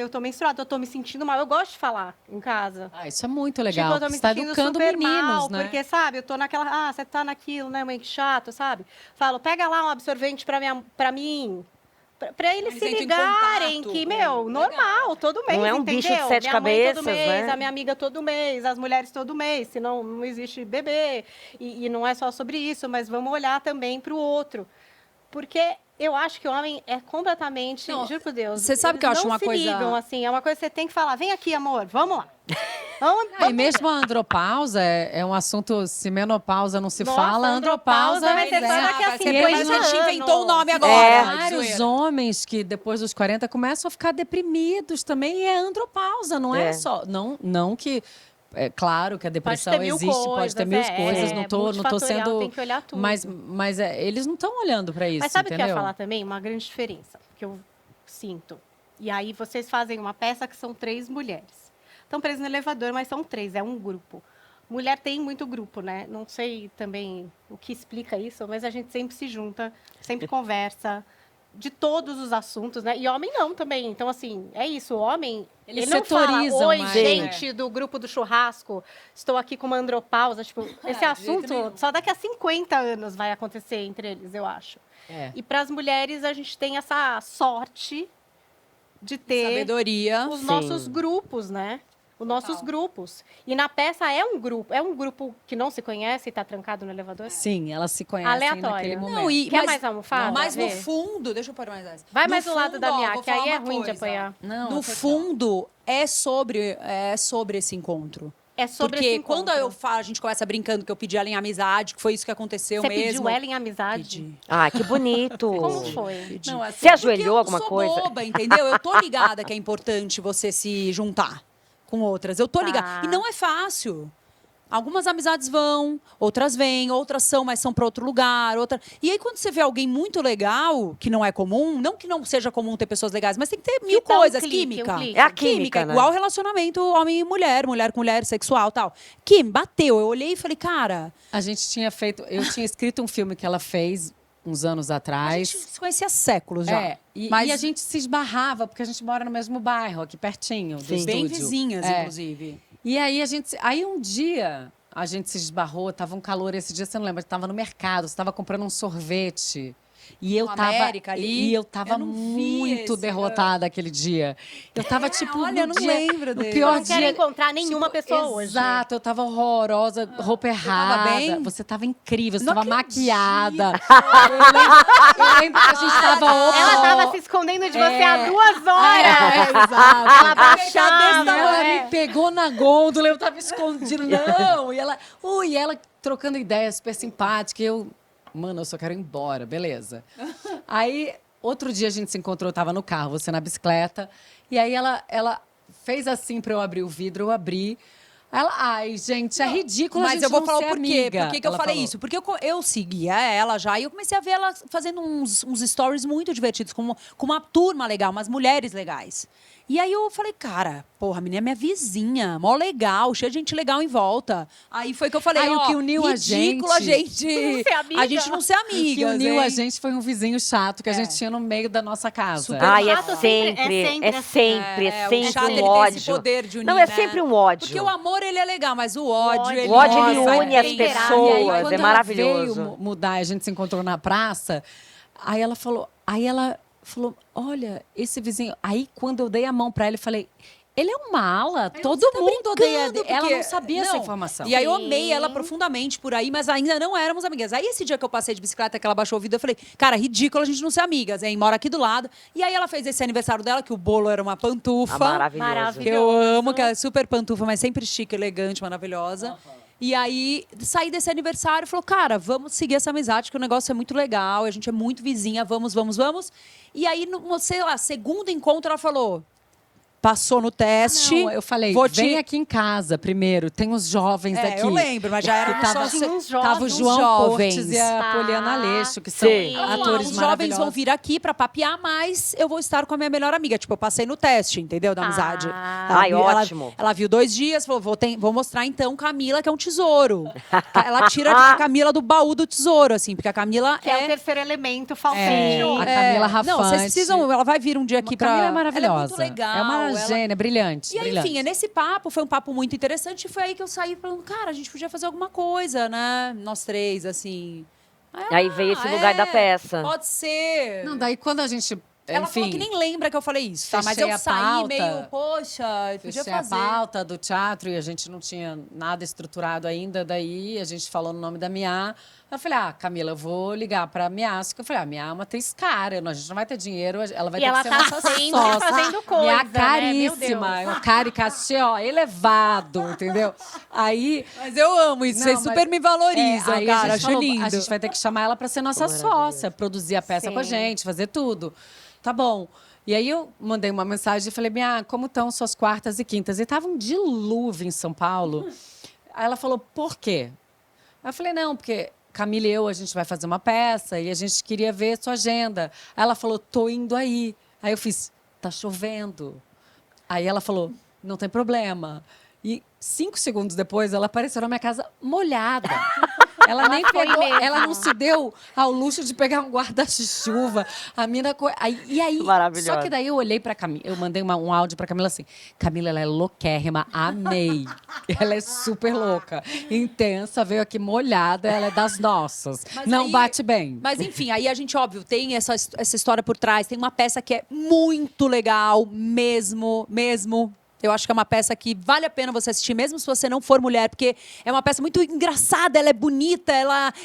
Eu tô menstruada, eu tô me sentindo mal. Eu gosto de falar em casa. Isso é muito legal. Tipo, eu tô me Você está sentindo educando super meninos, mal, né? porque, sabe, eu tô naquela, você tá naquilo, né, mãe, que chato, sabe? Falo, pega lá um absorvente pra mim, Pra eles Eles se entram em ligarem contato. que, Legal. normal, todo mês, Não é um entendeu? bicho de 7 minha mãe cabeças, todo mês, né? a minha amiga todo mês, as mulheres todo mês, senão não existe bebê. E não é só sobre isso, mas vamos olhar também para o outro. Porque eu acho que o homem é completamente, Não, juro por Deus, você sabe eles que eu acho não uma se coisa- ligam, assim, é uma coisa que você tem que falar, vem aqui, amor, vamos lá. Vamos, E mesmo a andropausa é um assunto, se menopausa não se Nossa, fala, andropausa vai ser só daqui a Vai ser 50 porque a gente anos. inventou o nome É. agora. Vários homens que depois dos 40 começam a ficar deprimidos também, e é andropausa, não é, É. só. Não que. É claro que a depressão ter mil existe, pode ter mil coisas, coisas, não tô multifatorial, sendo. tem que olhar tudo. Mas eles não estão olhando para isso. Mas sabe o que eu ia entendeu? falar também? Uma grande diferença que eu sinto. E aí vocês fazem uma peça que são 3 mulheres. Estão presas no elevador, mas são 3, é um grupo. Mulher tem muito grupo, né? Não sei também o que explica isso, mas a gente sempre se junta, sempre conversa de todos os assuntos, né? E homem não também. Então, assim, é isso. O homem, Eles ele não fala, setorizam oi, mais, gente do grupo do churrasco, estou aqui com uma andropausa. Tipo, esse de jeito assunto nenhum. só daqui a 50 anos vai acontecer entre eles, eu acho. É. E para as mulheres, a gente tem essa sorte de ter Sabedoria. os Sim. nossos grupos, né? Os nossos grupos. E na peça é um grupo que não se conhece e está trancado no elevador? Sim, elas se conhecem Aleatório. naquele momento. Não, e, Quer mais almofada? Mas no Vê. fundo, deixa eu pôr mais essa. Vai No mais do lado fundo, da ó, minha, vou que aí falar é uma ruim de coisa. apoiar. Não, No fundo, é sobre esse encontro. É sobre Porque esse quando encontro. eu falo, a gente começa brincando que eu pedi ela em amizade, que foi isso que aconteceu Você mesmo. pediu ela em amizade? Pedi. Ah, que bonito. Como foi? Pedi. Não, assim, Você ajoelhou Porque eu alguma não sou coisa? boba, entendeu? Eu tô ligada que é importante você se juntar com outras. Eu tô ligada. Tá. E não é fácil. Algumas amizades vão, outras vêm, outras são, mas são para outro lugar. E aí, quando você vê alguém muito legal, que não é comum, não que não seja comum ter pessoas legais, mas tem que ter mil dá um coisas. clique, Química. um clique. É a química, né? igual relacionamento homem e mulher, mulher com mulher, sexual tal. Bateu. Eu olhei e falei, cara, A gente tinha feito. Eu tinha escrito um filme que ela fez uns anos a atrás. gente se conhecia há séculos já. E a gente se esbarrava, porque a gente mora no mesmo bairro, aqui pertinho do Sim. bem estúdio. vizinhas, É. inclusive. E aí aí um dia a gente se esbarrou, tava um calor esse dia, você não lembra? Tava no mercado, você tava comprando um sorvete. E eu No tava, América ali? e eu tava Eu não vi muito esse, derrotada aquele dia. Eu tava tipo, olha, eu no não dia, lembro no dele. pior Não quero dia. encontrar nenhuma pessoa hoje. Exato, eu tava horrorosa, roupa errada. bem? Você tava incrível, você Não tava acredito. maquiada. Eu lembro que a gente tava Ela estava se escondendo de você há 2 horas. Exato. Ela baixava. Ela é. me pegou na gôndola, eu tava escondida. Não! E ela trocando ideias, super simpática. E eu, mano, eu só quero ir embora, beleza. Aí, outro dia a gente se encontrou, eu tava no carro, você na bicicleta. E aí ela fez assim pra eu abrir o vidro, eu abri. Ela, ai, gente, é ridículo a Mas gente eu vou não falar ser o porquê. amiga. Por que eu Ela falei falou. isso? Porque eu seguia ela já e eu comecei a ver ela fazendo uns stories muito divertidos, com uma turma legal, umas mulheres legais. E aí eu falei, cara, porra, a menina é minha vizinha, mó legal, cheia de gente legal em volta. Aí foi que eu falei, Aí o ó, que uniu a ridículo a gente... Não ser amiga. A gente não ser O que amiga. uniu a gente foi um vizinho chato que a É. gente tinha no meio da nossa casa. Super Ai, é chato sempre, sempre é assim. sempre, É, o sempre chato, ele um tem ódio. esse poder de unir, Não, é né? sempre um ódio. Porque o amor, ele é legal, mas o ódio, ele... O ódio, ele nossa, une as é pessoas. E aí, é quando ela maravilhoso. veio mudar, a gente se encontrou na praça, aí ela falou, olha, esse vizinho. Aí, quando eu dei a mão pra ela, eu falei, ele é uma ala, todo você tá mundo odeia brincando, dele. Ela porque- não sabia essa não. informação. E aí eu Sim. amei ela profundamente por aí, mas ainda não éramos amigas. Aí esse dia que eu passei de bicicleta, que ela baixou o vidro, eu falei, cara, ridículo a gente não ser amigas, hein? Mora aqui do lado. E aí ela fez esse aniversário dela, que o bolo era uma pantufa. Ah, maravilhoso. Maravilhoso. Que eu amo, que ela é super pantufa, mas sempre chique, elegante, maravilhosa. E aí, saí desse aniversário e falou, cara, vamos seguir essa amizade, que o negócio é muito legal, a gente é muito vizinha, vamos. E aí, no, sei lá, segundo encontro, ela falou, passou no teste. Não, eu falei, vou vem aqui em casa primeiro, tem uns jovens É, aqui. eu lembro, mas já era Que tava, Tinha uns jovens, tava o uns João jovens. Cortes e a Tá. Poliana Aleixo, que são Sim. Ela falou, atores os jovens maravilhosos. vão vir aqui pra papear, mas eu vou estar com a minha melhor amiga. Tipo, eu passei no teste, entendeu? Da amizade. Ai, viu- ótimo. Ela viu 2 dias, falou, vou mostrar então Camila, que é um tesouro. Ela tira a Camila do baú do tesouro, assim, porque a Camila Que é o terceiro elemento falsante. É, a Camila Rafante. Não, vocês precisam, ela vai vir um dia aqui A pra... Camila é Ela maravilhosa. é muito legal. É uma ela- gênia, brilhante. E aí, brilhante. enfim, nesse papo, foi um papo muito interessante. E foi aí que eu saí falando, cara, a gente podia fazer alguma coisa, né? Nós 3, assim. Aí veio esse lugar da peça. Pode ser. Não, daí quando a gente Ela enfim, falou que nem lembra que eu falei isso, tá? Mas fechei eu a saí pauta. meio, poxa, podia fechei a fazer. pauta do teatro e a gente não tinha nada estruturado ainda. Daí a gente falou no nome da Mia. Eu falei, Camila, eu vou ligar pra Mia. Porque eu falei, a Mia é uma atriz cara, a gente não vai ter dinheiro, ela vai E ter ela que ser tá nossa sempre sócia. fazendo coisa, Mia né? Meu caríssima, Deus. um cara e cachê, elevado, entendeu? Aí... Mas eu amo isso, Não, vocês super mas- me valorizam, aí cara, a gente acho falou, lindo. a gente vai ter que chamar ela pra ser nossa sócia, produzir a peça com a Sim. gente, fazer tudo. Tá bom. E aí eu mandei uma mensagem e falei, Mia, como estão suas quartas e quintas? E tava um dilúvio em São Paulo. Aí ela falou, por quê? Aí eu falei, não, porque Camila e eu, a gente vai fazer uma peça e a gente queria ver sua agenda. Aí ela falou, tô indo aí. Aí eu fiz, tá chovendo. Aí ela falou, não tem problema. E 5 segundos depois, ela apareceu na minha casa molhada. Ela nem foi pegou, mesmo. ela não se deu ao luxo de pegar um guarda-chuva. A mina. E aí. Maravilhosa. Só que daí eu olhei pra Camila, eu mandei um áudio pra Camila assim: Camila, ela é louquérrima, amei. Ela é super louca, intensa, veio aqui molhada, ela é das nossas. Mas não aí- bate bem. Mas enfim, aí a gente, óbvio, tem essa história por trás. Tem uma peça que é muito legal, mesmo. Eu acho que é uma peça que vale a pena você assistir, mesmo se você não for mulher, porque é uma peça muito engraçada, ela é bonita,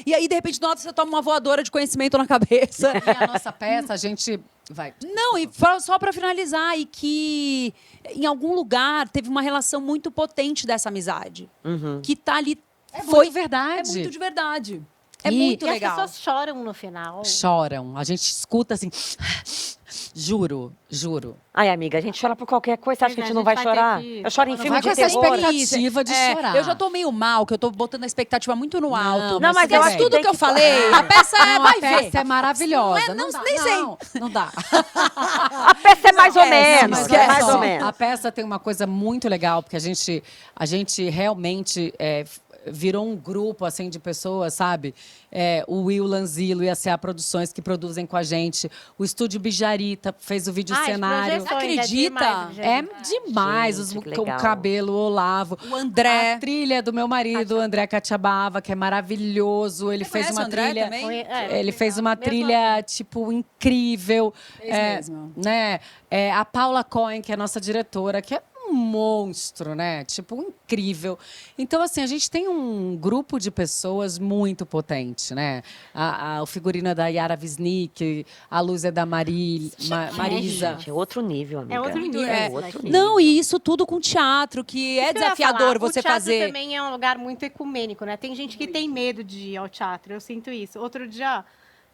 e aí, de repente, do nada, você toma uma voadora de conhecimento na cabeça. E a nossa peça, a gente. Vai. Não, e só para finalizar, e que em algum lugar teve uma relação muito potente dessa amizade. Que tá ali. É muito verdade. É muito de verdade. É E- muito E as legal. pessoas choram no final. Choram. A gente escuta assim. Juro. Ai, amiga, a gente chora por qualquer coisa. Você acha que a Pois gente é, não a vai gente vai chorar? ter que- Eu choro em Não filme vai de com essa terror. expectativa de chorar. Eu já tô meio mal, que eu tô botando a expectativa muito no alto. Não, mas Porque eu acho que tudo tem que eu que- falei, a peça Não, vai a peça ver. é maravilhosa. Não é- Não dá, nem sei. não dá. A peça é mais ou Esquece, menos. mas É olha mais só, ou menos. A peça tem uma coisa muito legal, porque a gente realmente virou um grupo assim de pessoas, sabe? O Will Lanzillo e a CA Produções que produzem com a gente. O Estúdio Bijarita fez o vídeo cenário. Acredita? É demais Gente, que o legal. cabelo, o Olavo. O André. A trilha do meu marido, o André Catiabava, que é maravilhoso. Ele Você fez conhece uma o André trilha. também? Ele fez uma Mesmo trilha, tipo, incrível. Fez mesmo. Né? A Paula Cohen, que é a nossa diretora, que é um monstro, né? Tipo, incrível. Então, assim, a gente tem um grupo de pessoas muito potente, né? O figurino é da Yara Wisnik, a luz é da Marisa. Gente, é outro nível, amiga. É outro nível. É isso outro daqui. nível. Não, e isso tudo com teatro, que é Isso que eu ia desafiador falar, você o teatro fazer. também é um lugar muito ecumênico, né? Tem gente que tem medo de ir ao teatro, eu sinto isso. Outro dia...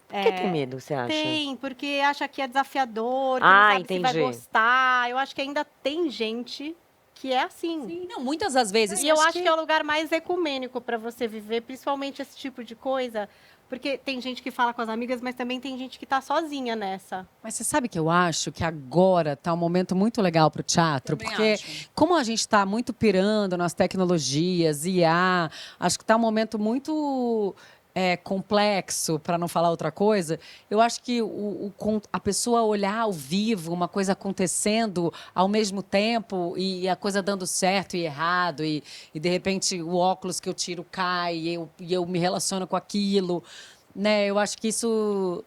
Por que tem medo, você acha? Tem, porque acha que é desafiador, que Ah, não sabe se vai entendi. gostar. Eu acho que ainda tem gente que é assim. Não, muitas das vezes. E eu acho que é o lugar mais ecumênico para você viver, principalmente esse tipo de coisa. Porque tem gente que fala com as amigas, mas também tem gente que tá sozinha nessa. Mas você sabe que eu acho que agora tá um momento muito legal para o teatro, Também porque acho. como a gente está muito pirando nas tecnologias, IA, acho que tá um momento muito complexo, para não falar outra coisa. Eu acho que a pessoa olhar ao vivo uma coisa acontecendo ao mesmo tempo e a coisa dando certo e errado e de repente o óculos que eu tiro cai e eu me relaciono com aquilo. Né, eu acho que isso,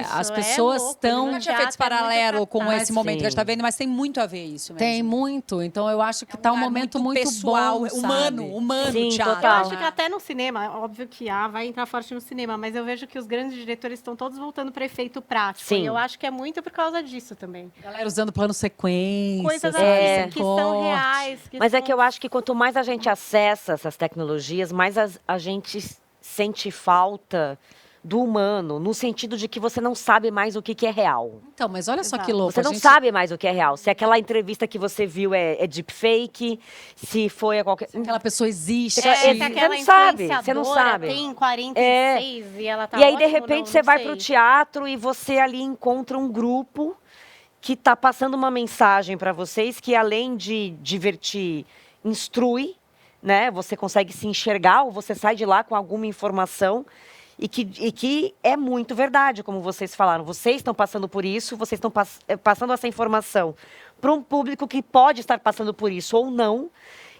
as é pessoas louco, estão... Nunca tinha feito esse Teatro é muito paralelo com capaz. esse momento que a gente tá Sim. vendo, mas tem muito a ver isso mesmo. Tem muito, então eu acho que tá um lugar momento muito pessoal, bom, humano, sabe? humano, Sim, teatro. Eu total. acho que até no cinema, óbvio que vai entrar forte no cinema, mas eu vejo que os grandes diretores estão todos voltando para efeito prático. Sim. E eu acho que é muito por causa disso também. Galera usando plano sequência, Coisas sabe? assim que são Corte. reais. Mas é são- que eu acho que quanto mais a gente acessa essas tecnologias, mais a gente sente falta do humano, no sentido de que você não sabe mais o que é real. Então, mas olha só que Exato. louco. Você a não gente- sabe mais o que é real. Se aquela entrevista que você viu é deepfake, se foi a qualquer... Aquela pessoa existe. É, Se você aquela não sabe, você não influenciadora sabe. tem 46 e ela tá E aí, de ótima, repente, não você vai sei. pro teatro e você ali encontra um grupo que está passando uma mensagem para vocês que, além de divertir, instrui, né? Você consegue se enxergar ou você sai de lá com alguma informação e que é muito verdade, como vocês falaram. Vocês estão passando por isso, vocês estão passando essa informação para um público que pode estar passando por isso ou não.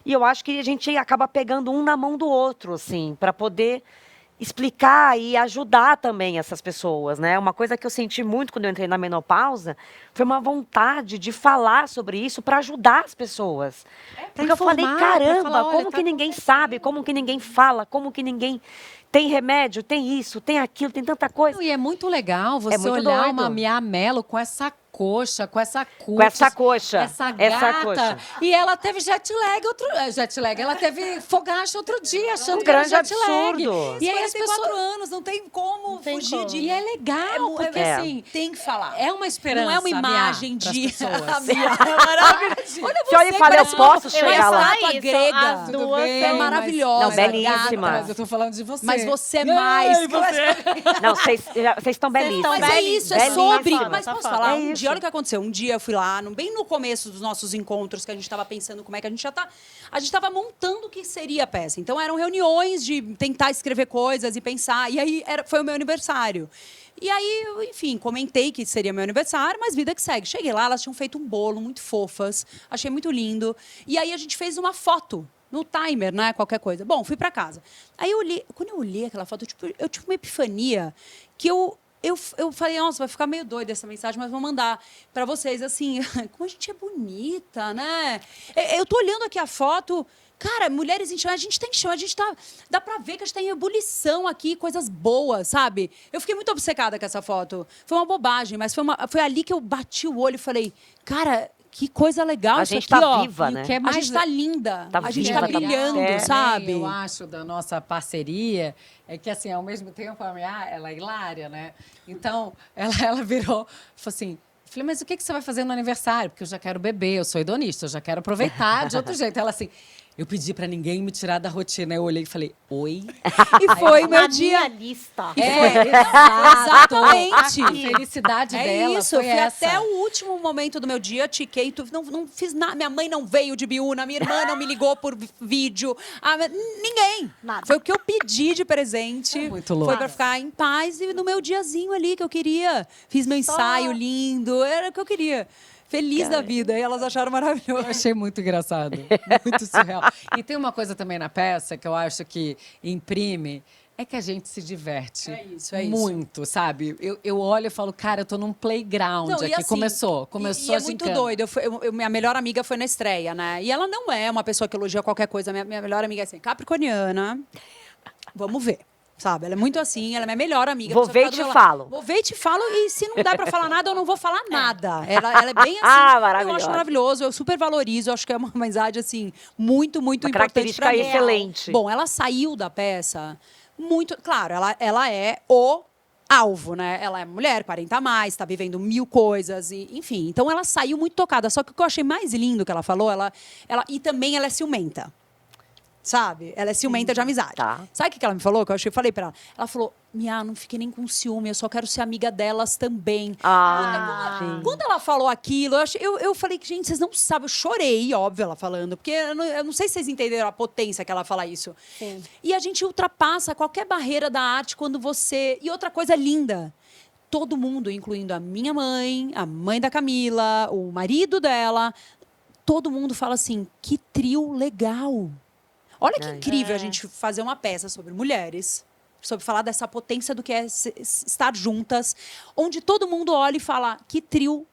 E eu acho que a gente acaba pegando um na mão do outro, assim, para poder explicar e ajudar também essas pessoas, né? Uma coisa que eu senti muito quando eu entrei na menopausa foi uma vontade de falar sobre isso para ajudar as pessoas. Porque eu falei, informar, pra caramba, falar, olha, como tá que ninguém sabe, como que ninguém fala, como que ninguém tem remédio, tem isso, tem aquilo, tem tanta coisa. Não, e é muito legal você muito olhar doido. uma Mia Mello com essa coxa, com essa cutis, Com essa coxa. essa Essa gata. coxa. E ela teve jet lag, ela teve fogacho outro dia, achando Um que era grande jet lag. absurdo. E aí as 44 pessoas... anos, não tem como tem fugir como. de... E é legal, porque é. assim, Tem que falar. é uma esperança, Não é uma imagem Mia, pras de... pessoas. A Mia é maravilhosa. Olha Se olha e fala, eu parece posso uma- chegar uma lá. estátua Isso, grega. as Tudo duas bem, são- é maravilhosa. Não, belíssima. Mas eu tô falando de você. Mas você é mais. Não, vocês estão belíssimas. Mas é isso, é sobre. Belíssimas. Mas posso Tá falar? É Um isso. dia, olha o que aconteceu. Um dia eu fui lá, bem no começo dos nossos encontros, que a gente estava pensando como é que a gente já tá. A gente estava montando o que seria a peça. Então eram reuniões de tentar escrever coisas e pensar. E aí foi o meu aniversário. E aí, eu, enfim, comentei que seria meu aniversário, mas vida que segue. Cheguei lá, elas tinham feito um bolo muito fofas, achei muito lindo. E aí a gente fez uma foto no timer, né? Qualquer coisa. Bom, fui para casa. Aí eu olhei, quando eu olhei aquela foto, eu tive uma epifania que eu falei, nossa, vai ficar meio doida essa mensagem, mas vou mandar para vocês, assim, como a gente é bonita, né? Eu tô olhando aqui a foto, cara, mulheres em chama, a gente tá em chama, a gente tá... Dá pra ver que a gente tá em ebulição aqui, coisas boas, sabe? Eu fiquei muito obcecada com essa foto. Foi uma bobagem, mas foi ali que eu bati o olho e falei, cara... Que coisa legal A isso gente aqui, tá ó. viva, E o né? que é A mais gente tá linda. Tá a gente viva, tá tá brilhando, é, sabe? Eu acho da nossa parceria é que, assim, ao mesmo tempo, a Mia, ela é hilária, né? Então, ela virou, falou assim... Falei, mas o que você vai fazer no aniversário? Porque eu já quero beber, eu sou hedonista, eu já quero aproveitar de outro jeito. Ela assim, eu pedi pra ninguém me tirar da rotina. Eu olhei e falei, oi? E foi o meu Na dia. minha lista. Exatamente. A felicidade É dela isso, eu foi fui essa. até o último momento do meu dia, tiquei, não fiz nada. Minha mãe não veio de Biúna, minha irmã não me ligou por vídeo. Ninguém. Nada. Foi o que eu pedi de presente. É muito louco. Foi pra ficar em paz e no meu diazinho ali que eu queria. Fiz meu ensaio lindo, era o que eu queria. Feliz da vida. E elas acharam Eu maravilhoso. achei muito engraçado, muito surreal. E tem uma coisa também na peça que eu acho que imprime, é que a gente se diverte É isso. muito, sabe? Eu olho e falo, cara, eu tô num playground Não, e aqui. assim, Começou e é a muito gincana. doido. Minha melhor amiga foi na estreia, né? E ela não é uma pessoa que elogia qualquer coisa. Minha melhor amiga é assim, capricorniana. Vamos ver. Sabe? Ela é muito assim, ela é minha melhor amiga. Vou a pessoa ver e fica do te meu lado. falo. Vou ver e te falo, e se não dá pra falar nada, eu não vou falar nada. Ela é bem assim. Ah, eu maravilhosa. acho maravilhoso, eu super valorizo, eu acho que é uma amizade, assim, muito, muito Uma importante característica pra mim. excelente. Bom, ela saiu da peça muito... Claro, ela é o alvo, né? Ela é mulher, 40 a mais, tá vivendo 1000 coisas, enfim. Então, ela saiu muito tocada. Só que o que eu achei mais lindo que ela falou, e também ela é ciumenta. Sabe? Ela é ciumenta de amizade. Tá. Sabe o que ela me falou? Que eu falei pra ela. Ela falou, Mia, não fiquei nem com ciúme, eu só quero ser amiga delas também. Sim. Quando ela falou aquilo, eu falei que, gente, vocês não sabem, eu chorei, óbvio, ela falando, porque eu não sei se vocês entenderam a potência que ela fala isso. Sim. E a gente ultrapassa qualquer barreira da arte quando você... E outra coisa linda, todo mundo, incluindo a minha mãe, a mãe da Camila, o marido dela, todo mundo fala assim, que trio legal. Olha que incrível a gente fazer uma peça sobre mulheres, sobre falar dessa potência do que é estar juntas, onde todo mundo olha e fala, que trio.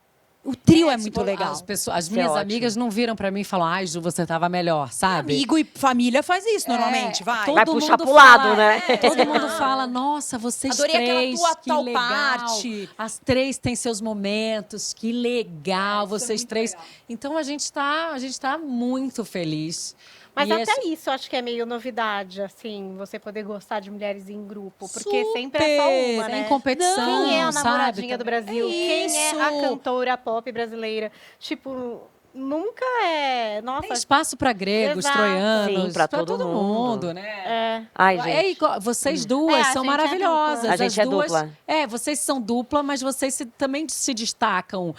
O trio é muito Tipo, legal. As Isso minhas é ótimo. amigas não viram pra mim e falaram, ai, Ju, você tava melhor, sabe? Amigo e família faz isso normalmente, vai. todo Vai puxar mundo pro lado, fala, né? Todo mundo fala, nossa, vocês Adorei aquela três, tua que tal legal. parte. As três têm seus momentos, que legal, vocês três. Então a gente tá muito feliz. Mas E até isso eu acho que é meio novidade, assim, você poder gostar de mulheres em grupo. Porque Super! sempre é só uma, Tem né? competição, Quem é a sabe, namoradinha do também. Brasil? Quem é a Isso! cantora pop brasileira? Tipo, nunca é... Nossa, Tem espaço para gregos, Exato. troianos, Sim, pra pra todo todo mundo. mundo, né? é... Ai, É, gente. vocês duas É, a são gente é maravilhosas. dupla. A gente As é duas, dupla. vocês são dupla, mas vocês também se destacam.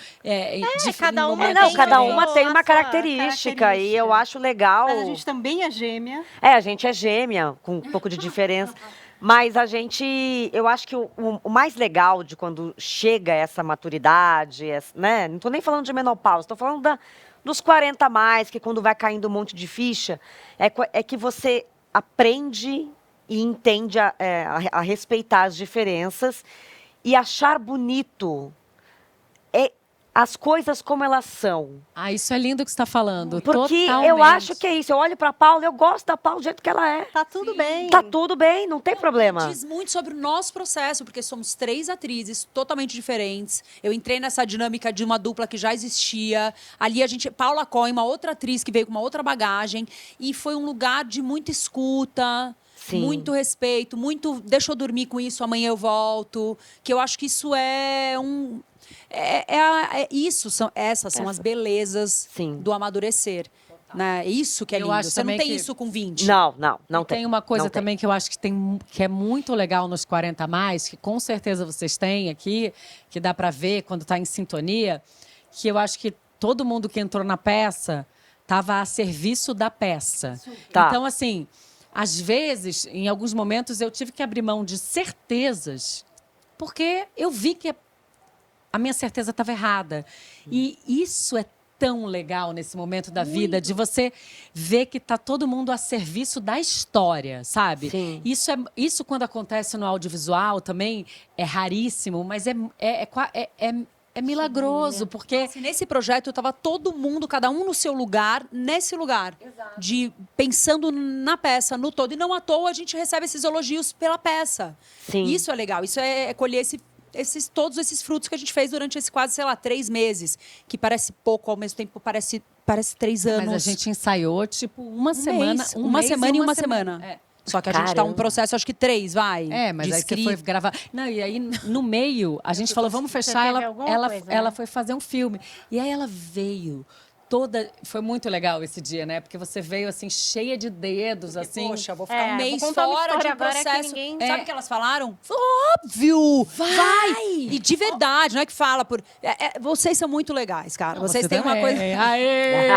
cada uma Não, tem cada também uma tem a uma sua característica e eu acho legal. Mas a gente também é gêmea. A gente é gêmea, com um pouco de diferença. Mas a gente, eu acho que o mais legal de quando chega essa maturidade, né? Não tô nem falando de menopausa, tô falando dos 40 a mais, que quando vai caindo um monte de ficha, é que você aprende e entende a respeitar as diferenças e achar bonito as coisas como elas são. Ah, isso é lindo que você está falando. Porque eu Totalmente. acho que é isso. Eu olho pra Paula, eu gosto da Paula do jeito que ela é. Tá tudo bem. Tá tudo bem, não tem problema. Diz muito sobre o nosso processo, porque somos 3 atrizes totalmente diferentes. Eu entrei nessa dinâmica de uma dupla que já existia. Ali Paula Cohen, uma outra atriz que veio com uma outra bagagem. E foi um lugar de muita escuta, Sim. muito respeito, muito deixa eu dormir com isso, amanhã eu volto. Que eu acho que isso é um... Essas são as belezas Sim. do amadurecer. Né? Isso que é Eu lindo. acho Você não também tem que- isso com 20. Não E tem. tem uma coisa Não tem. também que eu acho que é muito legal nos 40 a mais, que com certeza vocês têm aqui, que dá para ver quando está em sintonia, que eu acho que todo mundo que entrou na peça estava a serviço da peça. Tá. Então, assim, às vezes, em alguns momentos, eu tive que abrir mão de certezas, porque eu vi que a minha certeza estava errada. E isso é tão legal nesse momento da vida, de você ver que tá todo mundo a serviço da história, sabe? Sim. Isso quando acontece no audiovisual também é raríssimo, mas é milagroso, porque Assim, nesse projeto, estava todo mundo, cada um no seu lugar, nesse lugar. Pensando na peça, no todo. E não à toa a gente recebe esses elogios pela peça. Sim. Isso é legal. Isso é colher todos esses frutos que a gente fez durante esse quase, 3 meses. Que parece pouco, ao mesmo tempo parece 3 anos. mas a gente ensaiou tipo uma semana, mês, uma semana e uma semana. É. Só que a gente tá um Caramba. processo, acho que 3, vai. Mas de aí você escrita. foi gravar. Não, e aí no meio, a gente falou, vamos fechar. teve Ela, alguma ela, coisa, ela né? foi fazer um filme. E aí ela veio toda. Foi muito legal esse dia, né? Porque você veio assim, cheia de dedos, assim. Poxa, vou ficar um vou mês contar uma fora de história um agora que processo. ninguém- Sabe o que elas falaram? Óbvio! Vai! E de verdade, não é que fala por. Vocês são muito legais, cara. Vocês Você têm uma também. coisa. Aê!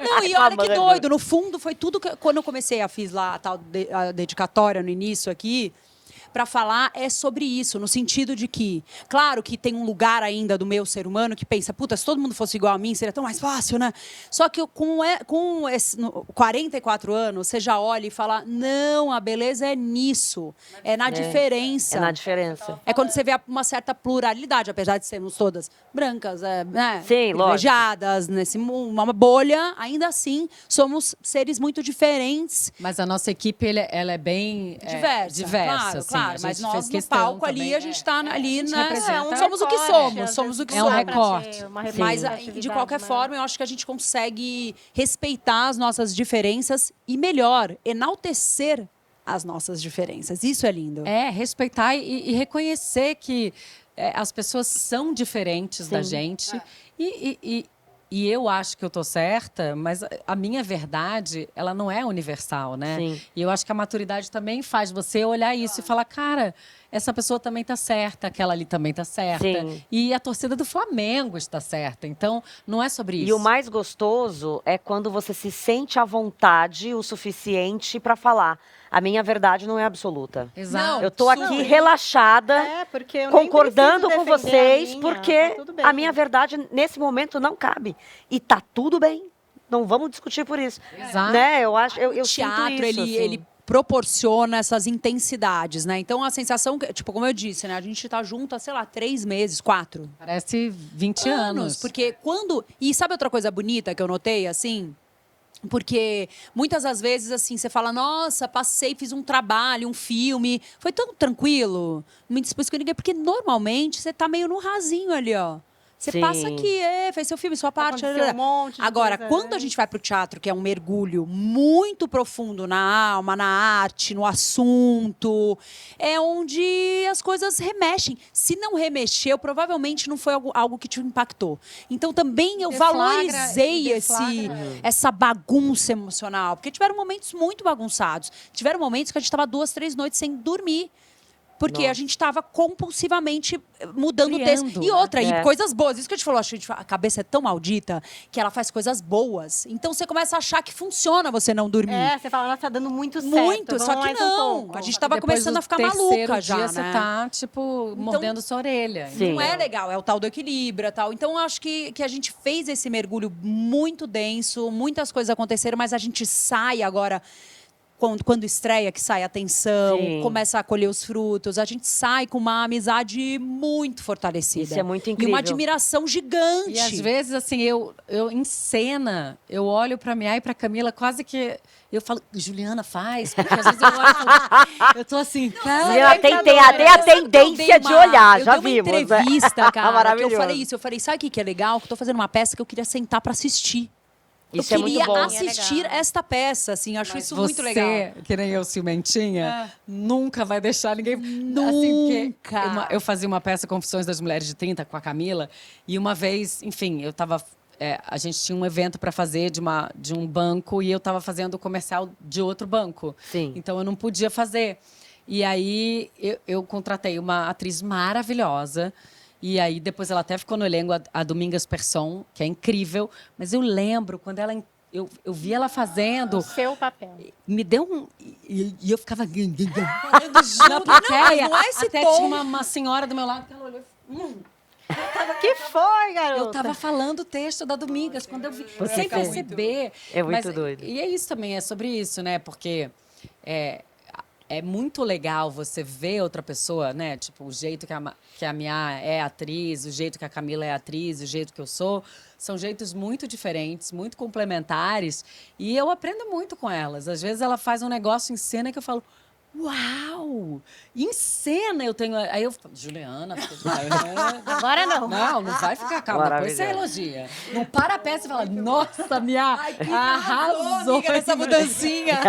Não, e olha que Amanda. doido. No fundo, foi tudo que. Quando eu comecei, fiz lá a tal a dedicatória no início aqui. Para falar é sobre isso, no sentido de que, claro que tem um lugar ainda do meu ser humano que pensa, puta, se todo mundo fosse igual a mim, seria tão mais fácil, né? Só que com 44 anos, você já olha e fala, não, a beleza é nisso, é na diferença. É na diferença. É quando você vê uma certa pluralidade, apesar de sermos todas brancas, né? Sim, lógico. privilegiadas, uma bolha, ainda assim, somos seres muito diferentes. Mas a nossa equipe, ela é bem Diversa, claro, assim. claro. A Mas gente nós fez no questão palco ali, também, a gente tá ali, gente né? representa. Somos o que somos, somos o que É um somos. recorte. Mas, de qualquer forma, eu acho que a gente consegue respeitar as nossas diferenças e, melhor, enaltecer as nossas diferenças. Isso é lindo. Respeitar e reconhecer que as pessoas são diferentes da Sim. gente. E eu acho que eu tô certa, mas a minha verdade, ela não é universal, né? Sim. E eu acho que a maturidade também faz você olhar isso e falar, cara, essa pessoa também tá certa, aquela ali também tá certa. Sim. E a torcida do Flamengo está certa. Então, não é sobre isso. E o mais gostoso é quando você se sente à vontade o suficiente para falar. A minha verdade não é absoluta. Exato. Eu tô aqui relaxada, porque eu nem concordando preciso com defender vocês, a minha, porque tá tudo bem. a minha verdade nesse momento não cabe. E tá tudo bem. Não vamos discutir por isso. Exato. Né? Eu acho, eu O teatro, sinto isso, assim. ele proporciona essas intensidades, né? Então, a sensação, tipo, como eu disse, né? A gente tá junto há, 3 meses, 4 Parece 20 anos. Porque quando... E sabe outra coisa bonita que eu notei, assim? Porque muitas das vezes, assim, você fala, nossa, passei, fiz um trabalho, um filme, foi tão tranquilo, não me dispus com ninguém, porque normalmente você tá meio no rasinho ali, ó. Você Sim. passa aqui, fez seu filme, sua parte. Aconteceu um monte de Agora, coisa, quando né? a gente vai pro teatro, que é um mergulho muito profundo na alma, na arte, no assunto, é onde as coisas remexem. Se não remexeu, provavelmente não foi algo que te impactou. Então, também eu valorizei essa bagunça emocional. Porque tiveram momentos muito bagunçados. Tiveram momentos que a gente estava 2, 3 noites sem dormir. Porque Nossa. a gente estava compulsivamente mudando o Criando, texto. E outra, né? e coisas boas. Isso que a gente falou, a cabeça é tão maldita que ela faz coisas boas. Então você começa a achar que funciona você não dormir. Você fala, nossa, tá dando muito certo. Muito, só vamos que mais um não. pouco. A gente tava Depois começando do a ficar terceiro maluca já, dia, né? você tá, tipo, mordendo sua orelha. Sim. Não é legal, é o tal do equilíbrio e tal. Então, eu acho que a gente fez esse mergulho muito denso, muitas coisas aconteceram, mas a gente sai agora quando estreia, que sai a tensão, Sim. começa a colher os frutos, a gente sai com uma amizade muito fortalecida. Isso é muito E incrível. uma admiração gigante. E às vezes, assim, eu em cena, eu olho pra Mia e pra Camila, quase que eu falo, Juliana, faz. Porque às vezes eu olho e falo, eu tô assim, cara. Juliana tem a tendência de olhar, já vimos. Eu dei uma entrevista, cara, que eu Maravilhoso. falei isso. Eu falei, sabe o que é legal? Que eu tô fazendo uma peça que eu queria sentar pra assistir. Isso eu é muito queria bom. assistir esta peça, assim, acho isso muito legal. Você, que nem eu, ciumentinha, nunca vai deixar ninguém... Nunca. Assim, porque eu fazia uma peça Confissões das Mulheres de 30 com a Camila, e uma vez, enfim, eu tava... a gente tinha um evento para fazer de um banco e eu estava fazendo o comercial de outro banco. Sim. Então, eu não podia fazer. E aí, eu contratei uma atriz maravilhosa. E aí, depois ela até ficou no elenco, a Domingas Persson, que é incrível. Mas eu lembro, quando ela... Eu vi ela fazendo... O seu papel. Me deu um... E eu ficava... Falando junto. Na plateia. Não, mas não é esse até tom. tinha uma senhora do meu lado que ela olhou... Que foi, garota? Eu tava falando o texto da Domingas, quando eu vi, Você sem foi perceber. É muito doido. E é isso também, é sobre isso, né? Porque é muito legal você ver outra pessoa, né? Tipo, o jeito que a Mia é atriz, o jeito que a Camila é atriz, o jeito que eu sou. São jeitos muito diferentes, muito complementares. E eu aprendo muito com elas. Às vezes ela faz um negócio em cena que eu falo... Uau! Em cena eu tenho... Aí eu falo, Juliana... Agora não. Não vai ficar calma. Depois você elogia. Não para a peça e fala, nossa, Mia, arrasou Amiga, nessa mudancinha.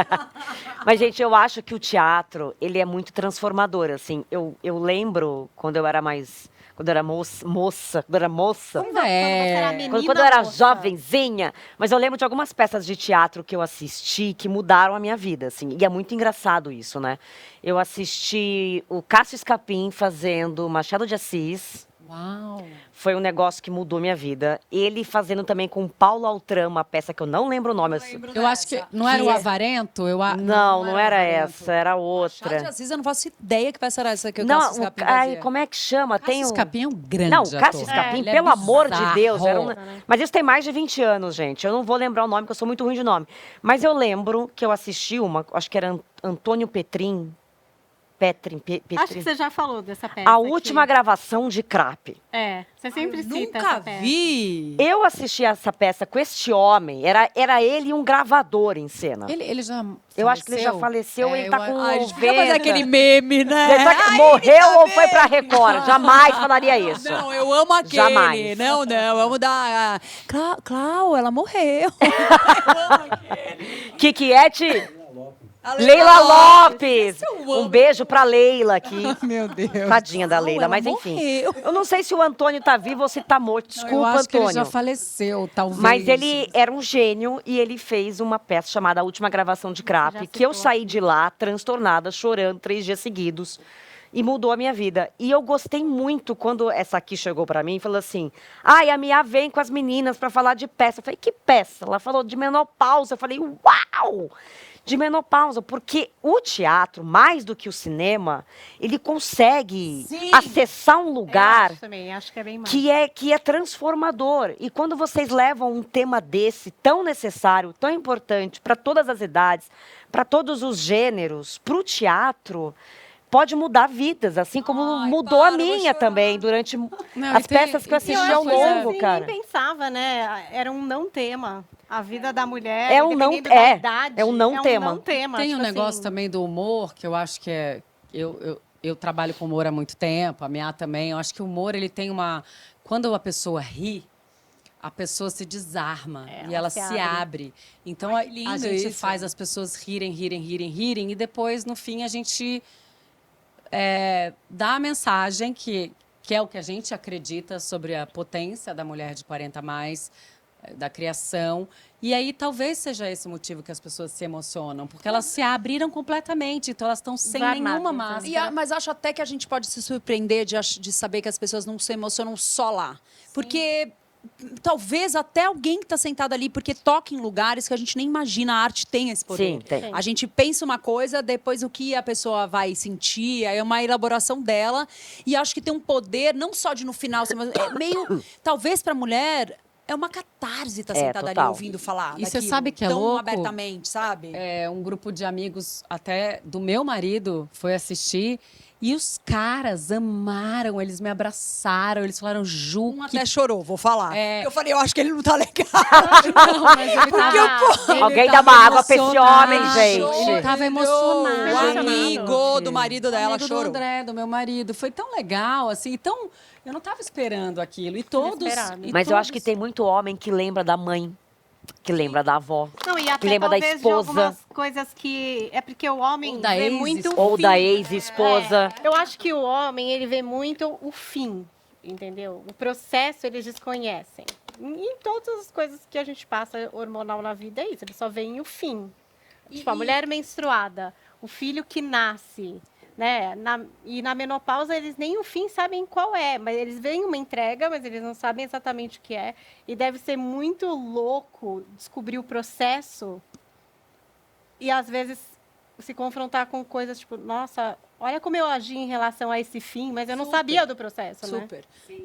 Mas, gente, eu acho que o teatro, ele é muito transformador, assim. Eu lembro, quando eu era mais... Quando eu era moça. Ainda é. Quando eu era jovenzinha. Mas eu lembro de algumas peças de teatro que eu assisti que mudaram a minha vida, assim. E é muito engraçado isso, né? Eu assisti o Cássio Escapim fazendo Machado de Assis. Uau! Foi um negócio que mudou minha vida. Ele fazendo também com Paulo Altran, uma peça que eu não lembro o nome. Eu acho que não era o Avarento? Não era Avarento. essa, era Chá de outra. Assis, eu não faço ideia que peça era essa que eu Não, Cássio Escapim ai, fazia. como é que chama? Cássio Tem um... Escapim é um grande Não, ator. Cássio Escapim, Ele é pelo amor de bizarro. Deus. Mas isso tem mais de 20 anos, gente. Eu não vou lembrar o nome, porque eu sou muito ruim de nome. Mas eu lembro que eu assisti acho que era Antônio Petrin. Acho que você já falou dessa peça. A última gravação de Crape. Você sempre cita Nunca essa peça. vi. Eu assisti essa peça com este homem. Era ele e um gravador em cena. Ele já Eu acho que ele já faleceu, ele tá com A gente podia 90. fazer aquele meme, né? Morreu ou foi pra Record? Jamais falaria isso. Não, eu amo aquele. Jamais. Não, eu amo da... Clau, ela morreu. Kikiete, A Leila Lopes. Eu amo. Um beijo pra Leila aqui. Meu Deus. Tadinha da Não, Leila, ela mas enfim. morreu. Eu não sei se o Antônio tá vivo ou se tá morto. Eu Desculpa, acho que ele Antônio. já faleceu, talvez. Mas ele era um gênio e ele fez uma peça chamada A Última Gravação de Crape, já que eu citou saí de lá transtornada, chorando 3 dias seguidos. E mudou a minha vida. E eu gostei muito quando essa aqui chegou pra mim e falou assim: ai, a Mia vem com as meninas pra falar de peça. Eu falei, que peça? Ela falou de menopausa. Eu falei, uau! De menopausa, porque o teatro, mais do que o cinema, ele consegue acessar um lugar Acho que é bem mais. que é transformador. E quando vocês levam um tema desse, tão necessário, tão importante, para todas as idades, para todos os gêneros, para o teatro, pode mudar vidas, assim como mudou a minha também, durante as peças que eu assisti ao longo, assim, cara. Nem pensava, né? Era um não tema. A vida da mulher, É um não- independente da idade, é um não tema. Um não tema. Tem tipo um negócio assim, também do humor, que eu acho que é... Eu trabalho com humor há muito tempo, a Mia também. Eu acho que o humor, ele tem uma... Quando a pessoa ri, a pessoa se desarma e ela se abre. Então, a gente faz as pessoas rirem, e depois, no fim, a gente dá a mensagem que é o que a gente acredita sobre a potência da mulher de 40 a mais, da criação. E aí, talvez seja esse o motivo que as pessoas se emocionam, porque elas se abriram completamente, então elas estão sem Desarmadas, nenhuma né? máscara. Mas acho até que a gente pode se surpreender de saber que as pessoas não se emocionam só lá. Porque talvez até alguém que está sentado ali, porque toca em lugares que a gente nem imagina, a arte tem esse poder. Sim, tem. A gente pensa uma coisa, depois o que a pessoa vai sentir, aí é uma elaboração dela. E acho que tem um poder, não só de no final, mas é meio... Talvez para a mulher... é uma catarse estar sentada ali total. ouvindo falar E você daquilo sabe que é tão louco? abertamente, sabe? Um grupo de amigos até do meu marido foi assistir e os caras amaram, eles me abraçaram, eles falaram, Ju, Um que... até chorou, vou falar. É. Eu falei, eu acho que ele não tá legal. Não, mas ele tava, Alguém ele dá uma tava água pra esse emocionado, homem, gente. Ele tava emocionado. O amigo do marido dela amigo chorou. do André, do meu marido. Foi tão legal, assim. Então, eu não tava esperando aquilo. E todos... Inesperado. e Mas eu acho que todos- tem muito homem que lembra da mãe, que lembra da avó. Não, e até lembra da talvez esposa. de algumas coisas que... É porque o homem Ou da vê ex-esposa. muito o Ou fim. da ex-esposa. Eu acho que o homem, ele vê muito o fim, entendeu? O processo eles desconhecem. Em todas as coisas que a gente passa hormonal na vida é isso, eles só veem o fim. Tipo, a mulher menstruada, o filho que nasce, né? E na menopausa eles nem o fim sabem qual é, mas eles veem uma entrega, mas eles não sabem exatamente o que é. E deve ser muito louco descobrir o processo e às vezes se confrontar com coisas tipo, nossa, olha como eu agi em relação a esse fim, mas eu não Super. sabia do processo, né? Super.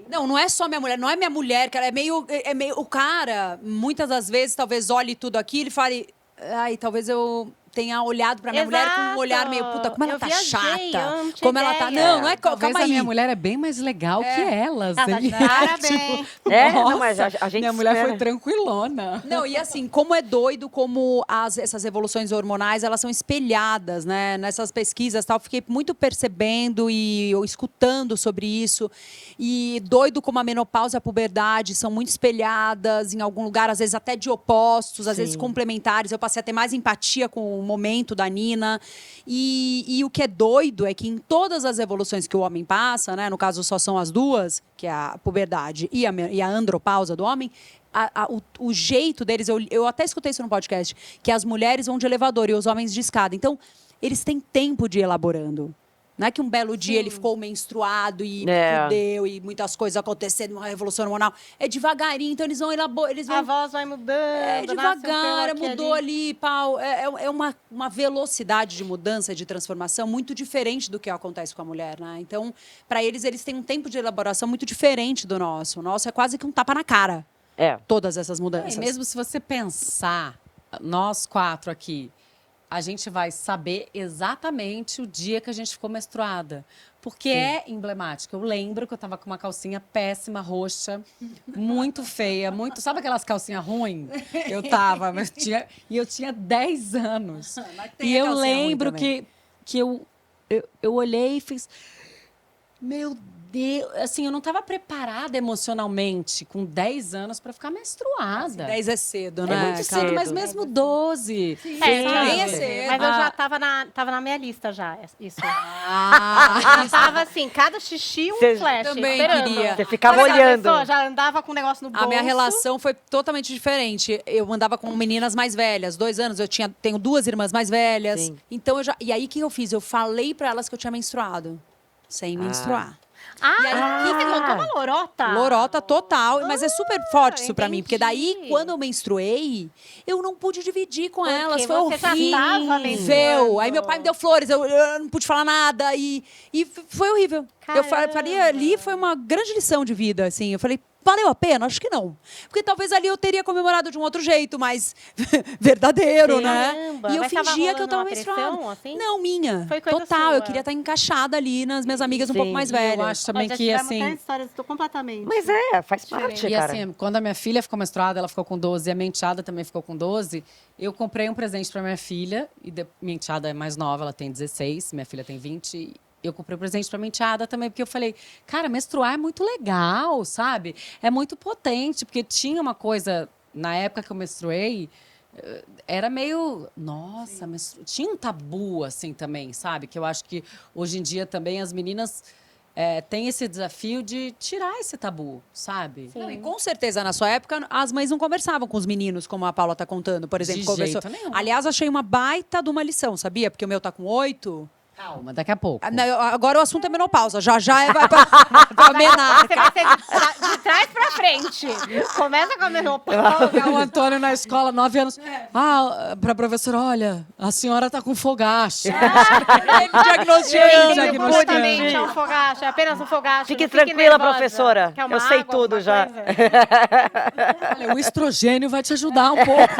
Não, não é só minha mulher, não é minha mulher, cara, é meio o cara, muitas das vezes, talvez olhe tudo aquilo e fale, ai, talvez eu tenha olhado pra minha mulher com um olhar meio, puta, como ela Eu tá viajei, chata. eu não tinha Como ela tá. ideia. Não é. Talvez Calma a aí. minha mulher é bem mais legal que elas. Tá hein? de parabéns. Não, mas a gente Minha mulher espera. foi tranquilona. Não, e assim, como é doido como essas evoluções hormonais, elas são espelhadas, né? Nessas pesquisas, tal, fiquei muito percebendo e escutando sobre isso. E doido como a menopausa e a puberdade são muito espelhadas em algum lugar, às vezes até de opostos, às vezes complementares. Eu passei a ter mais empatia com o momento da Nina. E o que é doido é que em todas as evoluções que o homem passa, né? No caso, só são as duas, que é a puberdade e a andropausa do homem, o jeito deles, eu até escutei isso no podcast, que as mulheres vão de elevador e os homens de escada. Então, eles têm tempo de ir elaborando. Não é que um belo dia ele ficou menstruado e fudeu e muitas coisas acontecendo, uma revolução hormonal. É devagarinho, então eles vão elaborar. A voz vai mudando. Devagar, nasce um pelo mudou aqui, ali, pau. É uma velocidade de mudança, de transformação muito diferente do que acontece com a mulher, né? Então, para eles têm um tempo de elaboração muito diferente do nosso. O nosso é quase que um tapa na cara. Todas essas mudanças. E mesmo se você pensar, nós 4 aqui, a gente vai saber exatamente o dia que a gente ficou menstruada. Porque é emblemático. Eu lembro que eu tava com uma calcinha péssima, roxa, muito feia, muito... Sabe aquelas calcinhas ruins? Eu tava, mas eu tinha 10 anos. E eu lembro que eu olhei e fiz... Meu Deus, assim, eu não estava preparada emocionalmente com 10 anos para ficar menstruada. 10 é cedo, né? É muito cedo, mas mesmo 12. Também é cedo. Mas eu já tava na minha lista já, isso. Ah, Eu tava assim, cada xixi um Cê flash, também esperando. queria. Você ficava Sabe aquela olhando. pessoa já andava com o negócio no bolso. a minha relação foi totalmente diferente. Eu andava com meninas mais velhas, 2 anos, tenho 2 irmãs mais velhas. Sim. Então e aí o que eu fiz? Eu falei para elas que eu tinha menstruado. Sem menstruar. Você contou uma lorota? Lorota total, mas é super forte isso pra mim, porque daí, entendi. quando eu menstruei, eu não pude dividir com Porque elas, foi você já horrível. tava menstruando. Aí meu pai me deu flores, eu não pude falar nada e foi horrível. Eu falei, ali foi uma grande lição de vida, assim, eu falei, valeu a pena? Acho que não. Porque talvez ali eu teria comemorado de um outro jeito, mais verdadeiro, né? Caramba, E eu mas tava fingia que eu tava rolando uma menstruada. pressão, assim? Não, minha. Foi coisa Total, sua. eu queria estar encaixada ali nas minhas amigas um Sim. pouco mais E velhas. eu acho também Já que, tivemos assim... tantas histórias, estou completamente. Mas faz parte, E cara. assim, quando a minha filha ficou menstruada, ela ficou com 12 e a minha enteada também ficou com 12, eu comprei um presente para minha filha, minha enteada é mais nova, ela tem 16, minha filha tem 20, eu comprei um presente para minha enteada também, porque eu falei, cara, menstruar é muito legal, sabe? É muito potente, porque tinha uma coisa, na época que eu menstruei, era meio, nossa, tinha um tabu assim também, sabe? Que eu acho que hoje em dia também as meninas têm esse desafio de tirar esse tabu, sabe? Não, e com certeza, na sua época, as mães não conversavam com os meninos, como a Paula tá contando, por exemplo. De Conversou. jeito nenhum. Aliás, achei uma baita de uma lição, sabia? Porque o meu tá com 8. Calma, daqui a pouco. Agora o assunto é menopausa. Já vai pra menarca. Você vai ser de trás pra frente. Começa com a menopausa. O Antônio na escola, 9 anos. Pra professora, olha, a senhora tá com fogacho. Diagnosticando. Completamente, é um fogacho, é apenas um fogacho. Fique tranquila, professora. Eu sei tudo já. Olha, o estrogênio vai te ajudar um pouco.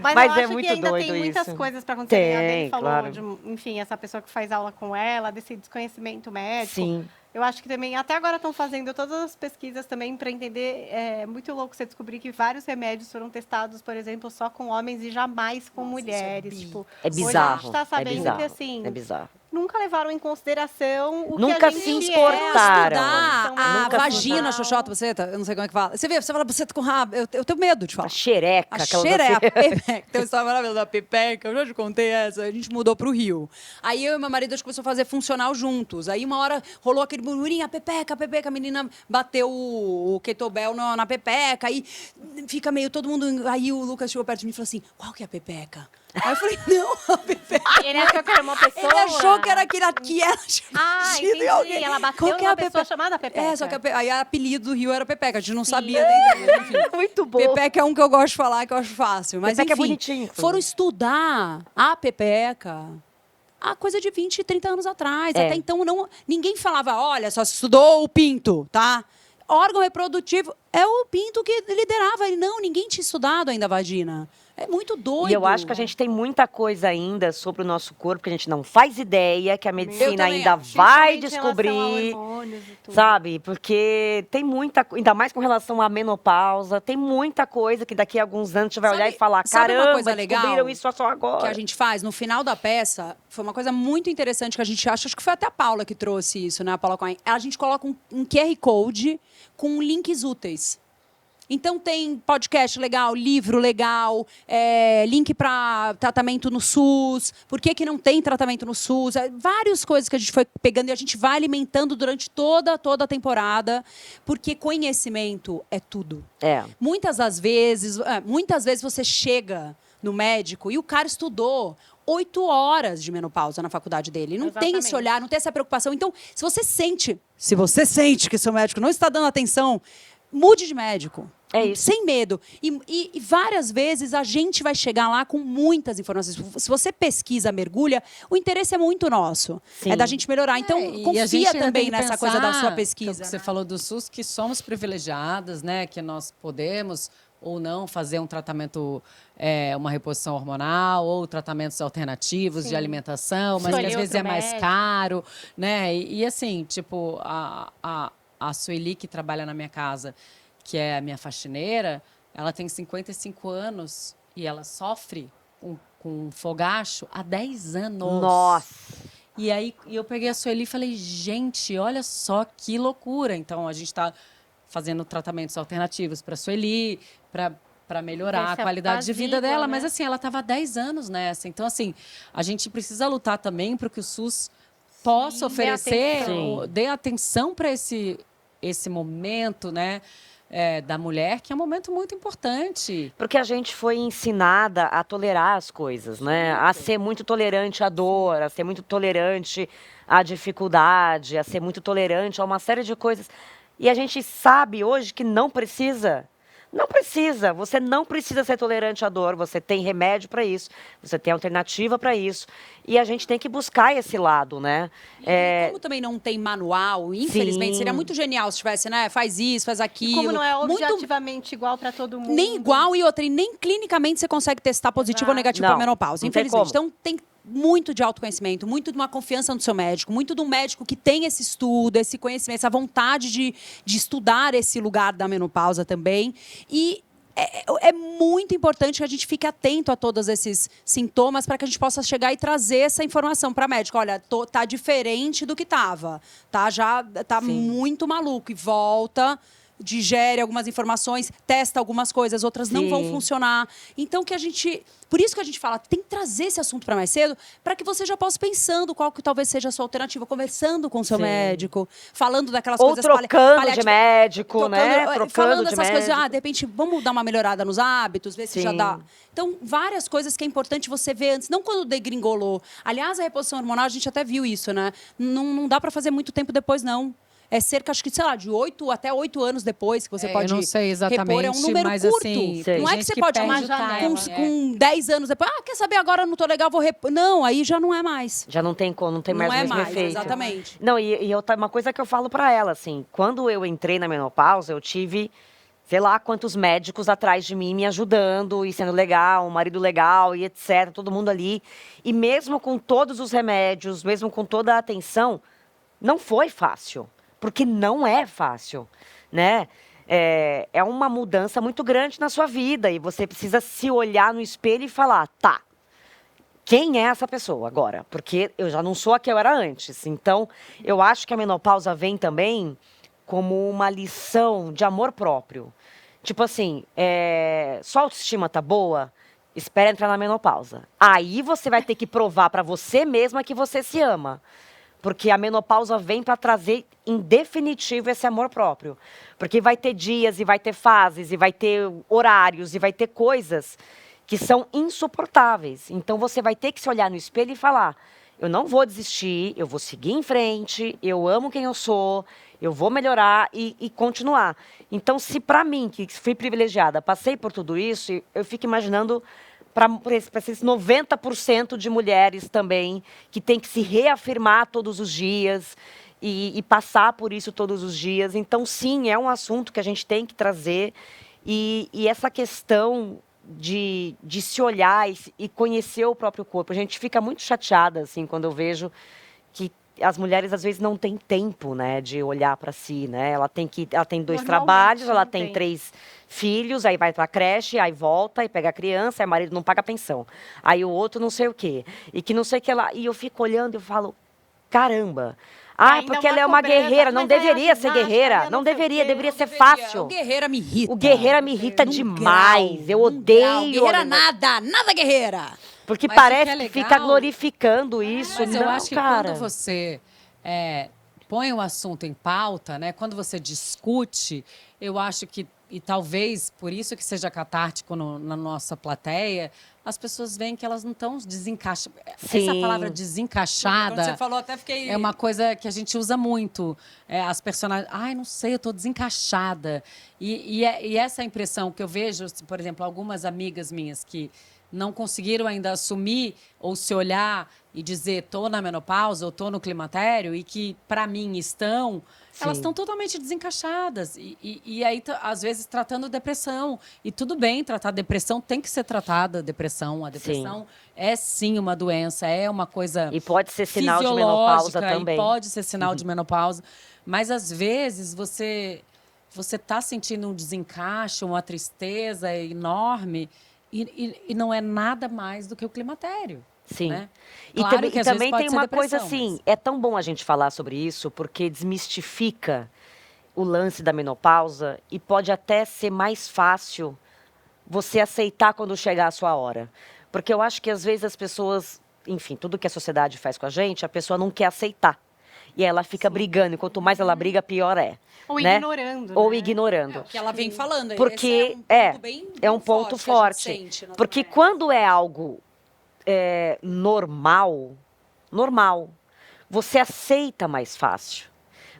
Mas eu acho que ainda tem muitas isso. coisas para acontecer. A Dani falou claro. de, enfim, essa pessoa que faz aula com ela, desse desconhecimento médico. Sim. Eu acho que também, até agora estão fazendo todas as pesquisas também para entender. É muito louco você descobrir que vários remédios foram testados, por exemplo, só com homens e jamais com mulheres. Tipo, É hoje a bizarro. gente está sabendo que, assim, É bizarro. nunca levaram em consideração o Nunca que a se gente importaram. A Nunca vagina, se xoxota, buceta, eu não sei como é que fala. Você fala buceta com rabo, eu tenho medo de falar. A xereca. A aquelas xereca, assim. pepeca. Tem uma história maravilhosa da pepeca, eu já te contei essa. A gente mudou pro Rio. Aí eu e meu marido, a gente começou a fazer funcional juntos. Aí uma hora rolou aquele murmurinho, a pepeca. A menina bateu o kettlebell na pepeca. Aí fica meio todo mundo... Aí o Lucas chegou perto de mim e falou assim, qual que é a pepeca? Aí eu falei, não, a pepeca. Ele achou que era uma pessoa. Ele achou que era aquela que ela tinha entendi. batido em alguém. Ela bateu Qual que é numa a pessoa pepeca? chamada Pepeca. É, só que aí o apelido do Rio era Pepeca. A gente não sabia ainda. Enfim. Muito bom. Pepeca é um que eu gosto de falar, que eu acho fácil. Mas, Pepeca é enfim, bonitinho. foram estudar a Pepeca há coisa de 20, 30 anos atrás. É. Até então, ninguém falava, olha, só se estudou o pinto, tá? Órgão reprodutivo é o pinto que liderava. Não, ninguém tinha estudado ainda a vagina. É muito doido. E eu acho que a gente tem muita coisa ainda sobre o nosso corpo que a gente não faz ideia, que a medicina também ainda acho. vai Principalmente em relação a descobrir. hormônios e tudo. Sabe? Porque tem muita, ainda mais com relação à menopausa, tem muita coisa que daqui a alguns anos a gente vai olhar e falar, sabe uma caramba, coisa legal descobriram isso só agora. que a gente faz no final da peça, foi uma coisa muito interessante que a gente acha, acho que foi até a Paula que trouxe isso, né, a Paula Cohen. A gente coloca um QR Code com links úteis. Então tem podcast legal, livro legal, link para tratamento no SUS, por que não tem tratamento no SUS, várias coisas que a gente foi pegando e a gente vai alimentando durante toda a temporada, porque conhecimento é tudo. Muitas vezes você chega no médico e o cara estudou 8 horas de menopausa na faculdade dele. Não tem esse olhar, não tem essa preocupação. Então, se você sente que seu médico não está dando atenção, mude de médico. É isso. Sem medo. E várias vezes a gente vai chegar lá com muitas informações. Se você pesquisa, mergulha, o interesse é muito nosso. Sim. É da gente melhorar. Então, confia também nessa coisa da sua pesquisa. Você falou do SUS, que somos privilegiadas, né? Que nós podemos ou não fazer um tratamento, uma reposição hormonal, ou tratamentos alternativos de alimentação, mas que às vezes é mais caro, né? E assim, tipo, a Sueli, que trabalha na minha casa, que é a minha faxineira, ela tem 55 anos e ela sofre com fogacho há 10 anos. Nossa! E aí eu peguei a Sueli e falei, gente, olha só que loucura. Então, a gente está fazendo tratamentos alternativos para a Sueli, para melhorar a qualidade de vida dela. Né? Mas, assim, ela estava há 10 anos nessa. Então, assim, a gente precisa lutar também para que o SUS possa oferecer, dê atenção para esse momento, né? Da mulher, que é um momento muito importante. Porque a gente foi ensinada a tolerar as coisas, né? A ser muito tolerante à dor, a ser muito tolerante à dificuldade, a ser muito tolerante a uma série de coisas. E a gente sabe hoje que não precisa. Não precisa. Você não precisa ser tolerante à dor. Você tem remédio para isso. Você tem alternativa para isso. E a gente tem que buscar esse lado, né? E como também não tem manual, infelizmente, seria muito genial se tivesse, né? Faz isso, faz aquilo. E como não é objetivamente igual para todo mundo. Nem igual e outra. E nem clinicamente você consegue testar positivo ou negativo para menopausa, infelizmente. Então, tem muito de autoconhecimento, muito de uma confiança no seu médico, muito de um médico que tem esse estudo, esse conhecimento, essa vontade de estudar esse lugar da menopausa também. E é muito importante que a gente fique atento a todos esses sintomas para que a gente possa chegar e trazer essa informação para a médica. Olha, tá diferente do que estava, tá? Já tá muito maluco. E volta digere algumas informações, testa algumas coisas, outras não vão funcionar. Então, por isso que a gente fala, tem que trazer esse assunto para mais cedo, para que você já possa pensando qual que talvez seja a sua alternativa, conversando com o seu médico, falando daquelas Ou coisas trocando de médico, né? Trocando Trocando de essas coisas, médico. de repente, vamos dar uma melhorada nos hábitos, ver se já dá. Então, várias coisas que é importante você ver antes, não quando degringolou. Aliás, a reposição hormonal, a gente até viu isso, né? Não dá para fazer muito tempo depois, não. É cerca, acho que, sei lá, de 8 até 8 anos depois que você pode eu não sei exatamente, repor. É um número mas, curto. assim, não é que você pode com 10 anos depois, quer saber, agora não tô legal, vou repor. Não, aí já não é mais. Já não tem mais o mesmo efeito. Exatamente. Não, e uma coisa que eu falo pra ela, assim, quando eu entrei na menopausa, eu tive, sei lá, quantos médicos atrás de mim me ajudando e sendo legal, um marido legal e etc, todo mundo ali. E mesmo com todos os remédios, mesmo com toda a atenção, não foi fácil. Porque não é fácil, né? É uma mudança muito grande na sua vida e você precisa se olhar no espelho e falar, tá, quem é essa pessoa agora? Porque eu já não sou a que eu era antes. Então, eu acho que a menopausa vem também como uma lição de amor próprio. Tipo assim, sua autoestima tá boa? Espera entrar na menopausa. Aí você vai ter que provar para você mesma que você se ama. Porque a menopausa vem para trazer, em definitivo, esse amor próprio. Porque vai ter dias, e vai ter fases, e vai ter horários, e vai ter coisas que são insuportáveis. Então, você vai ter que se olhar no espelho e falar, eu não vou desistir, eu vou seguir em frente, eu amo quem eu sou, eu vou melhorar e continuar. Então, se para mim, que fui privilegiada, passei por tudo isso, eu fico imaginando para esses 90% de mulheres também, que tem que se reafirmar todos os dias e passar por isso todos os dias. Então, sim, é um assunto que a gente tem que trazer. E essa questão de se olhar e conhecer o próprio corpo. A gente fica muito chateada, assim, quando eu vejo que as mulheres, às vezes, não têm tempo, né, de olhar para si, né? Ela tem 2 trabalhos, ela tem 3 filhos, aí vai pra creche, aí volta, e pega a criança, aí o marido não paga a pensão. Aí o outro não sei o quê. E que não sei o que lá. E eu fico olhando e eu falo, caramba. Porque ela é uma guerreira, não deveria ser guerreira. Não deveria ser fácil. O guerreira me irrita. O guerreira me irrita demais. Eu odeio. Guerreira nada guerreira. Porque Mas parece que fica glorificando isso. Mas não, eu acho que cara. quando você põe o assunto em pauta, né? Quando você discute, eu acho que, e talvez por isso que seja catártico na nossa plateia, as pessoas veem que elas não estão desencaixadas. Essa palavra desencaixada Quando você falou, até fiquei... é uma coisa que a gente usa muito. As personagens, não sei, eu estou desencaixada. E essa impressão que eu vejo, por exemplo, algumas amigas minhas que não conseguiram ainda assumir ou se olhar e dizer estou na menopausa ou estou no climatério e que, para mim, estão, elas estão totalmente desencaixadas. E aí, às vezes, tratando depressão. E tudo bem, tratar depressão tem que ser tratada, depressão. A depressão é, sim, uma doença, é uma coisa e pode ser sinal de menopausa também. E pode ser sinal de menopausa. Mas, às vezes, você está sentindo um desencaixe, uma tristeza enorme e não é nada mais do que o climatério. Sim. Né? E Claro que, às também vezes, tem uma coisa depressão, assim, é tão bom a gente falar sobre isso, porque desmistifica o lance da menopausa e pode até ser mais fácil você aceitar quando chegar a sua hora. Porque eu acho que às vezes as pessoas, enfim, tudo que a sociedade faz com a pessoa não quer aceitar. E ela fica brigando, e quanto mais ela briga, pior é. Ou né? ignorando. Ou né? ignorando. O que ela vem falando. Porque é um ponto forte. Porque quando é algo normal, você aceita mais fácil.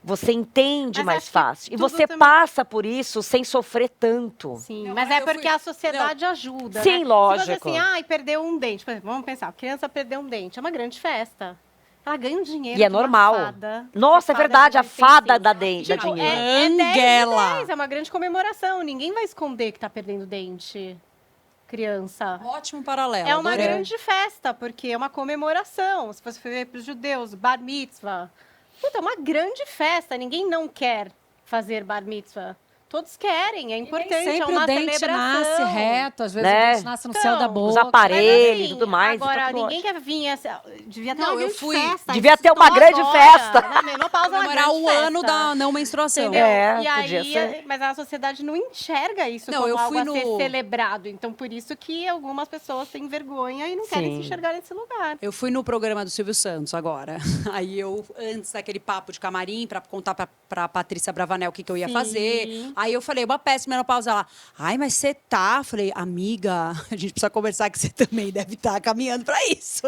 Você entende mais fácil. E você passa por isso sem sofrer tanto. Sim, mas é porque a sociedade ajuda. Sim, né? lógico. Se você assim, perdeu um dente. Por exemplo, vamos pensar, a criança perdeu um dente. É uma grande festa. Ela ganha um dinheiro. E é normal. Fada, nossa, é verdade, a fada dá dinheiro. Anguela. É uma grande comemoração. Ninguém vai esconder que tá perdendo dente. Criança. Ótimo paralelo. É uma grande festa, porque é uma comemoração. Se você for ver para os judeus, bar mitzvah. Puta, é uma grande festa. Ninguém não quer fazer bar mitzvah. Todos querem, é importante, é Sempre uma o dente celebração. nasce reto, às vezes Né? o dente nasce no céu da boca. Os aparelhos Mas, e assim, tudo mais. Agora, tá tudo ninguém ótimo. quer vir... devia ter Não, uma eu grande fui- festa. Devia ter Estou uma grande agora, festa. Na menopausa, uma Comemorar grande o ano festa. da não menstruação. Entendeu? É, E podia aí, ser. mas a sociedade não enxerga isso Não, como eu algo fui a ser no- celebrado. Então, por isso que algumas pessoas têm vergonha e não querem Sim. se enxergar nesse lugar. Eu fui no programa do Silvio Santos agora. Aí antes daquele papo de camarim, pra contar pra Patrícia Bravanel o que eu ia Sim. fazer. Aí eu falei, uma péssima menopausa. Ela, ai, mas você tá? Falei, amiga, a gente precisa conversar que você também deve estar caminhando pra isso.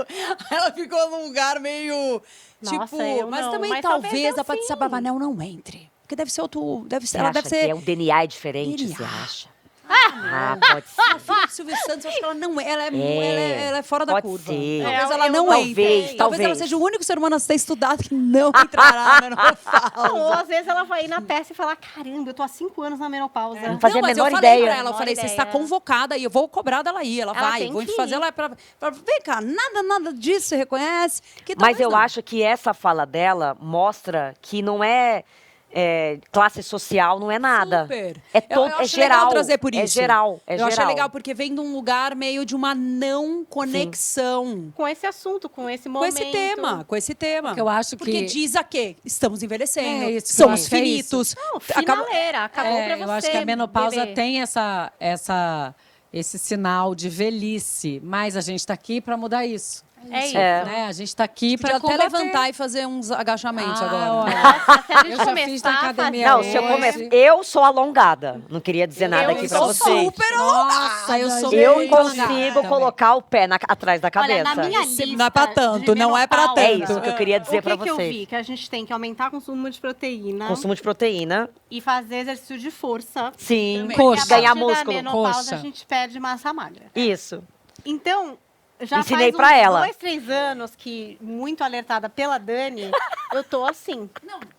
Ela ficou num lugar meio, Nossa, tipo... eu Mas não, também mas talvez talvez eu a Patrícia sim. Bravanel não entre. Porque deve ser outro... Você ela acha deve ser... que o DNA é diferente, DNA. você acha? Ah, pode ser. A filha do Silvio Santos, eu acho que ela não é. Ela é fora da Pode curva. ser. Talvez Eu- ela eu não não entre. sei. Talvez ela Talvez. seja o único ser humano a ser estudado que não entrará na menopausa. Ou às vezes ela vai ir na peça e falar: caramba, eu tô há 5 anos na menopausa. Não fazia a mas menor eu falei ideia. pra ela, eu Menor falei, você ideia. está convocada e eu vou cobrar dela aí. Ela Ela vai, tem vou que fazer ir. ela vem cá, nada disso você reconhece. Que Mas talvez eu não. acho que essa fala dela mostra que não é, classe social, não é nada. Super. É, Eu é acho geral. legal trazer por É isso. geral. É eu geral. achei legal, porque vem de um lugar meio de uma não conexão. Com esse assunto, com esse Com momento. esse tema. Porque eu acho Porque que- diz a quê? Estamos envelhecendo, É isso, eu somos acho que é finitos. Não, Acaba- finaleira, acabou pra você. Eu acho que a menopausa bebê. tem esse sinal de velhice, mas a gente está aqui para mudar isso. É isso. Né? A gente está aqui Podia para até levantar e fazer uns agachamentos agora. Olha, Nossa, se a gente Eu já começar fiz na a academia fazer- Não, se eu hoje. começar. Eu sou alongada. Não queria dizer nada Eu aqui pra sou vocês. super Nossa, eu sou Eu muito consigo alongada também. colocar o pé atrás da Olha, cabeça. na minha Isso lista não é pra tanto, de não é pra menopausa, É isso que eu queria dizer o pra que eu vocês. vi? Que a gente tem que aumentar o consumo de proteína Consumo de proteína. e fazer exercício de força. Sim. Porque Coxa. a partir Ganhar da músculo. menopausa, Coxa. a gente perde massa magra. Isso. Então, já Ensinei faz pra uns ela. 2, 3 anos que, muito alertada pela Dani, eu tô assim.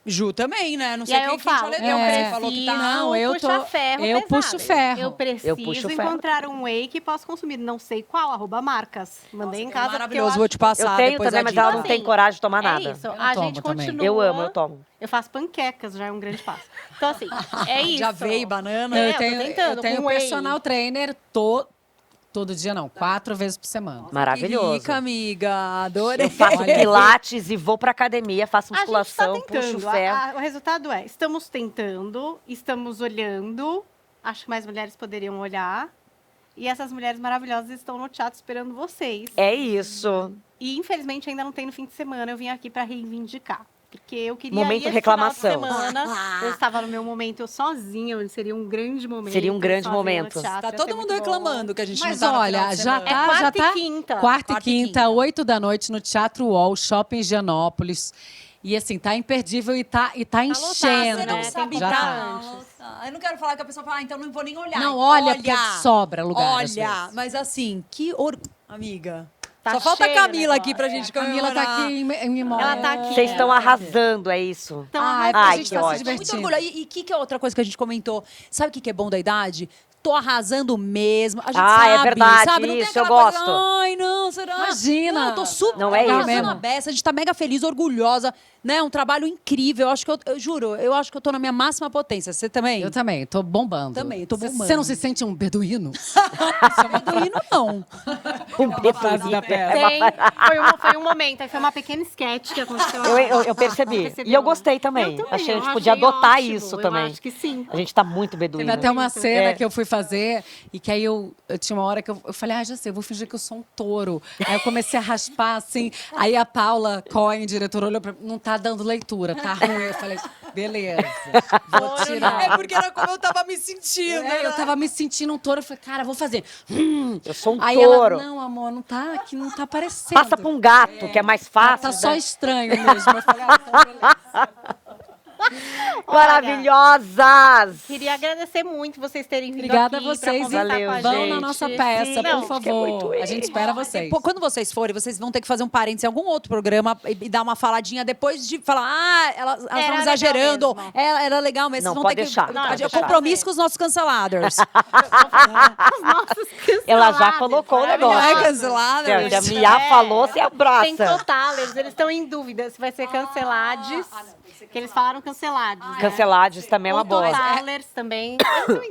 Ju também, né? Não E sei aí quem eu te falo, alertou, eu mas preciso você falou que tá... Não, eu puxar tô- ferro eu pesado. puxo ferro. Eu preciso Eu puxo ferro. encontrar um whey que possa consumir. Não sei qual, @marcas. Mandei em casa porque eu Maravilhoso, acho vou te passar Eu tenho depois também, a mas dica. ela não Assim, tem coragem de tomar nada. É isso. Eu não A tomo gente também. continua. Eu amo, eu tomo. Eu faço panquecas, já é um grande passo. Então, assim, é isso. De aveia e banana. É, Eu eu tô tenho, tentando, eu tenho com whey. personal trainer todo dia, não, 4 vezes por semana. Maravilhoso. Que rica, amiga. Adorei. Eu faço pilates e vou pra academia, faço A gente musculação, está tentando. puxo ferro. O resultado é, estamos tentando, estamos olhando. Acho que mais mulheres poderiam olhar. E essas mulheres maravilhosas estão no teatro esperando vocês. É isso. E infelizmente ainda não tem no fim de semana. Eu vim aqui para reivindicar. Porque eu queria Momento ir esse reclamação. final de semana. Eu estava no meu momento, eu sozinha. Seria um grande momento. Seria um grande sozinha no momento. teatro, Tá ia ser todo mundo muito bom. reclamando que a gente Mas não tá no final olha, de já semana. É tá, quarta já e tá. quinta. Quarta e Quarta e quinta. quinta, 8 da noite, no Teatro UOL, Shopping Higienópolis. E assim, tá imperdível e tá enchendo. lotado, Você não né? sabe Tem Já que tá. dar antes. Eu não quero falar que a pessoa fala, então não vou nem olhar. Não, olha, porque sobra lugar, às Olha, vezes. mas assim, amiga. Tá Só falta a cheio Camila o aqui pra negócio. gente Camila comemorar. tá aqui em memória. Ela tá aqui. Vocês estão arrasando, é isso. Então, Ah, é a pra Ai, gente que tá se ótimo. Muito divertindo. orgulho. E o que é outra coisa que a gente comentou? Sabe o que é bom da idade? Tô arrasando mesmo. A gente Ah, sabe, é verdade, sabe? Não tem isso, eu aquela coisa, gosto. Ai, não, será? Imagina. Não, eu tô super Não é arrasando isso. a beça. A gente tá mega feliz, orgulhosa. Né? Um trabalho incrível. Eu acho que eu juro, eu acho que eu tô na minha máxima potência. Você também? Eu também, tô bombando. Também, tô bombando. Você não se sente um beduíno? Beduíno, não. Um frase da peça. Tem, foi um momento, aí foi uma pequena sketch que aconteceu. Eu percebi. Percebeu, E eu né? gostei também. Eu Achei que a gente eu podia achei adotar ótimo, isso eu também. acho que sim. A gente tá muito beduíno. Teve até uma cena É. que eu fui fazer e que aí eu tinha uma hora que eu falei, já sei, eu vou fingir que eu sou um touro. Aí eu comecei a raspar assim. Aí a Paula Cohen, diretora, olhou pra mim, não tá dando leitura, tá ruim. Eu falei, beleza, vou tirar. É porque era como eu tava me sentindo. É, eu tava me sentindo um touro, eu falei, cara, vou fazer. Eu sou um Aí touro. ela, não, amor, não tá aqui, não tá aparecendo. Passa pra um gato, que é mais fácil. Tá só né? estranho mesmo. Eu falei, então beleza. Maravilhosas! Queria agradecer muito vocês terem vindo Obrigada aqui a vocês. pra conversar Valeu, com a Vão gente. na nossa peça, Sim, por que favor. é muito A gente espera vocês. Pô, quando vocês forem, vocês vão ter que fazer um parênteses em algum outro programa e dar uma faladinha depois de falar, elas Era estavam legal exagerando. mesmo. Era legal, mas Não, vocês vão pode ter deixar, que. pode deixar. Compromisso com os nossos canceladers. Os nossos Ela já cancelados, colocou o maravilhosos. negócio. canceladers. Se a Mia falou, você Tem abraça. total, eles estão em dúvida se vai ser cancelados. Que eles falaram cancelados. Cancelades também é uma boa. Talers também.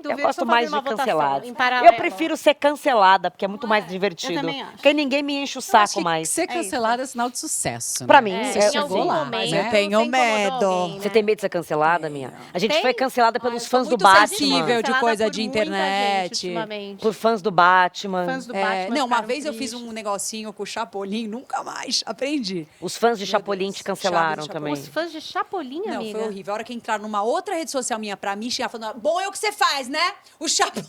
Eu gosto mais de cancelados. Eu prefiro ser cancelada, porque é muito mais divertido. Eu também acho. Porque ninguém me enche o Acho saco que mais. ser cancelada é sinal de sucesso. Pra né? mim, Você é, chegou em lá. algum momento, né? Eu tenho você incomodou medo. alguém, né? Você tem medo de ser cancelada, minha? A gente Tem? foi cancelada pelos eu sou fãs do muito Batman. sensível. de Cancelada coisa por de muita internet. gente ultimamente. Por fãs do Batman. Fãs do É, Batman não, uma ficaram vez eu fiz tristes. um negocinho com o Chapolin, nunca mais. Aprendi. Os fãs de Meu Chapolin Deus. te cancelaram Chaves de também. Os fãs de Chapolin, Não, amiga. foi horrível. A hora que entraram numa outra rede social minha pra me xingar, falando, bom é o que você faz, né? O Chapolin.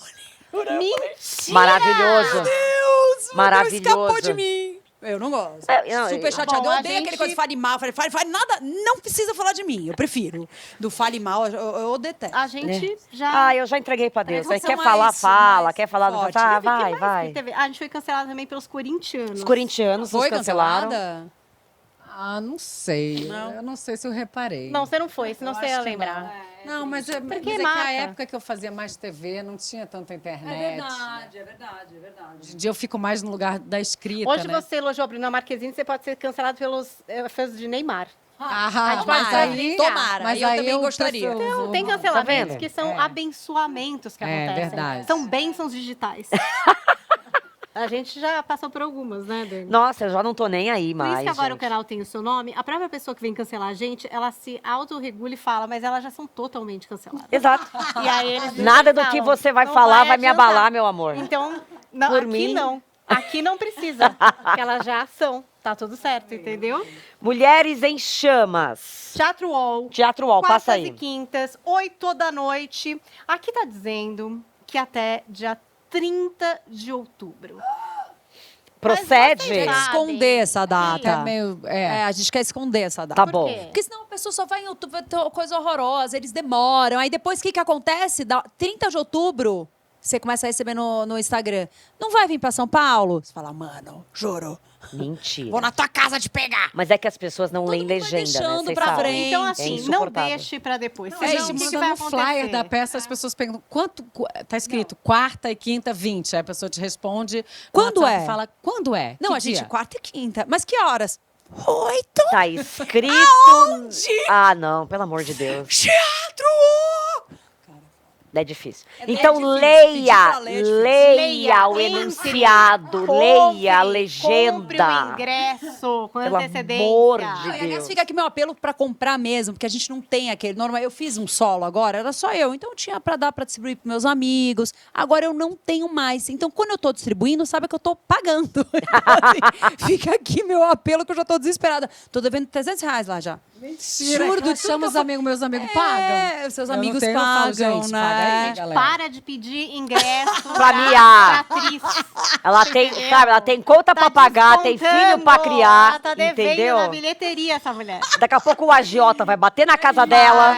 Mentira! Maravilhoso. Deus, Maravilhoso. escapou de mim. Eu não gosto. Não, Super eu- chateado. Bom, Eu a odeio gente- aquele coisa de fale mal. Fale nada. Não precisa falar de mim. Eu prefiro. Do fale mal, eu detesto. A gente já... Ah, eu já entreguei pra Deus. Em Aí quer relação a falar, isso, fala. mas Quer falar, não forte. fala. Ah, Teve, que vai, mais vai. que teve? Ah, a gente foi cancelado também pelos corintianos. Os corintianos nos Foi cancelaram. cancelada? Ah, não sei. Não. Eu não sei se eu reparei. Não, você não foi, senão você ia acho que lembrar. Não, mas é Porque que marca. a época que eu fazia mais TV não tinha tanta internet. é verdade. Hoje em dia eu fico mais no lugar da escrita, Hoje né? você elogiou a Bruna Marquezine, você pode ser cancelado pelos fãs de Neymar. Ah, gente mas pode aí... Tomara, Mas eu aí também gostaria. Não, tem Tá cancelamentos vendo? que são abençoamentos que É, acontecem. verdade. São bênçãos digitais. A gente já passou por algumas, né, Dani? Nossa, eu já não tô nem aí Por isso mais. que agora gente. o canal tem o seu nome, a própria pessoa que vem cancelar a gente, ela se autorregula e fala, mas elas já são totalmente canceladas. Exato. E aí eles Nada do falam, que você vai "Não falar vai me adiantar." abalar, meu amor. Então, não, Por aqui mim. não. Aqui não precisa, porque elas já são. Tá tudo certo, entendeu? Mulheres em Chamas. Teatro UOL. Teatro UOL, passa Quartas e aí. quintas, 8 da noite. Aqui tá dizendo que até dia 30 de outubro. Procede? vocês Quer sabem. esconder essa data. É meio... É, a gente quer esconder essa data. Tá Por bom. quê? Porque senão a pessoa só vai em outubro, vai ter uma coisa horrorosa, eles demoram. Aí depois o que acontece? 30 de outubro, você começa a receber no Instagram. Não vai vir pra São Paulo? Você fala, mano, juro. Mentira. Vou na tua casa te pegar. Mas é que as pessoas não Todo leem mundo vai legenda, né? deixando Vocês pra sabem. frente. Então, É assim, não insuportável. deixe pra depois. Não, Você a não, o gente que manda vai no flyer acontecer? da peça, as pessoas perguntam, tá escrito quarta e quinta, 20. Aí a pessoa te responde. Quando no WhatsApp é? Fala, quando é? Não, Que a gente, dia? quarta e quinta. Mas que horas? 8? Tá escrito. Aonde? Ah, não, pelo amor de Deus. Teatro! É difícil. É Então difícil, pedir leia, pra ler é difícil. leia o entre, enunciado, compre, leia a Compre o legenda. ingresso com Pelo antecedência. amor de E, aliás, Deus. fica aqui meu apelo pra comprar mesmo, porque a gente não tem aquele normal. Eu fiz um solo agora, era só eu, então tinha pra dar pra distribuir pros meus amigos. Agora eu não tenho mais. Então, quando eu tô distribuindo, sabe que eu tô pagando. Então, assim, fica aqui meu apelo que eu já tô desesperada. Tô devendo R$300 lá já. Mentira. Juro, Tu chama os amigos, meus amigos pagam. É, os seus Eu não amigos tenho, eu falo, pagam, gente, né? paga aí, galera. Para de pedir ingresso Pra Mia. pra atriz. Ela tem, Entendeu? sabe, ela tem conta pra pagar, tem filho pra descontando. criar, Ela tá devendo entendeu? na bilheteria, essa mulher. Daqui a pouco o agiota vai bater na casa dela,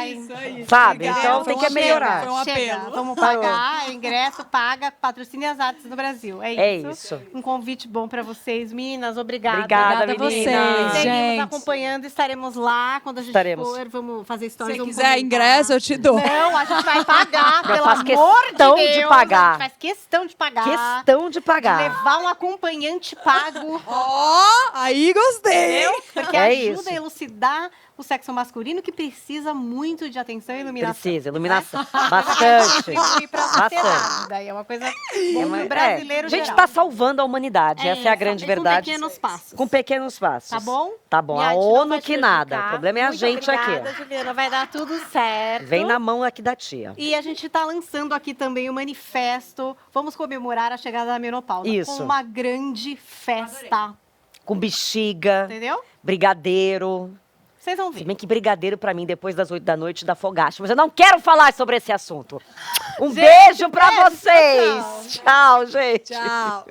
sabe? Obrigada, Então foi tem um que melhorar. apelo, foi um Chega, apelo. vamos pagar, ingresso, paga, patrocine as artes no Brasil. É É isso. isso. Um convite bom pra vocês. Meninas, obrigada. Obrigada, Obrigada a meninas. vocês. Seguimos gente. acompanhando, estaremos lá quando a gente Estaremos. for, vamos fazer Se stories. você vamos quiser comentar. ingresso, eu te dou. Não, a gente vai pagar, pelo faz amor questão de de Deus. pagar. A gente faz questão de pagar. Questão de pagar. Levar um acompanhante pago. Ó, aí gostei. Porque É ajuda isso. a elucidar o sexo masculino que precisa muito de atenção e iluminação. Precisa, iluminação. Bastante. Contribuir pra sociedade. Bastante. Daí é uma coisa boa Mas, pro brasileiro a gente geral. está salvando a humanidade, essa é a isso, grande e verdade. Com pequenos passos. Com pequenos passos. Tá bom? Tá bom. E A gente não ONU vai que te nada. O prejudicar. problema é a Muito gente obrigada, aqui. Juliana, vai dar tudo certo. Vem na mão aqui da tia. E a gente está lançando aqui também o manifesto. Vamos comemorar a chegada da menopausa. Isso. Com uma grande festa. Com bexiga, Entendeu? brigadeiro. Vocês vão Se ver. bem que brigadeiro pra mim depois das 8 da noite dá fogacho. Mas eu não quero falar sobre esse assunto. Um beijo pra beijo, vocês. Tchau, gente. Tchau.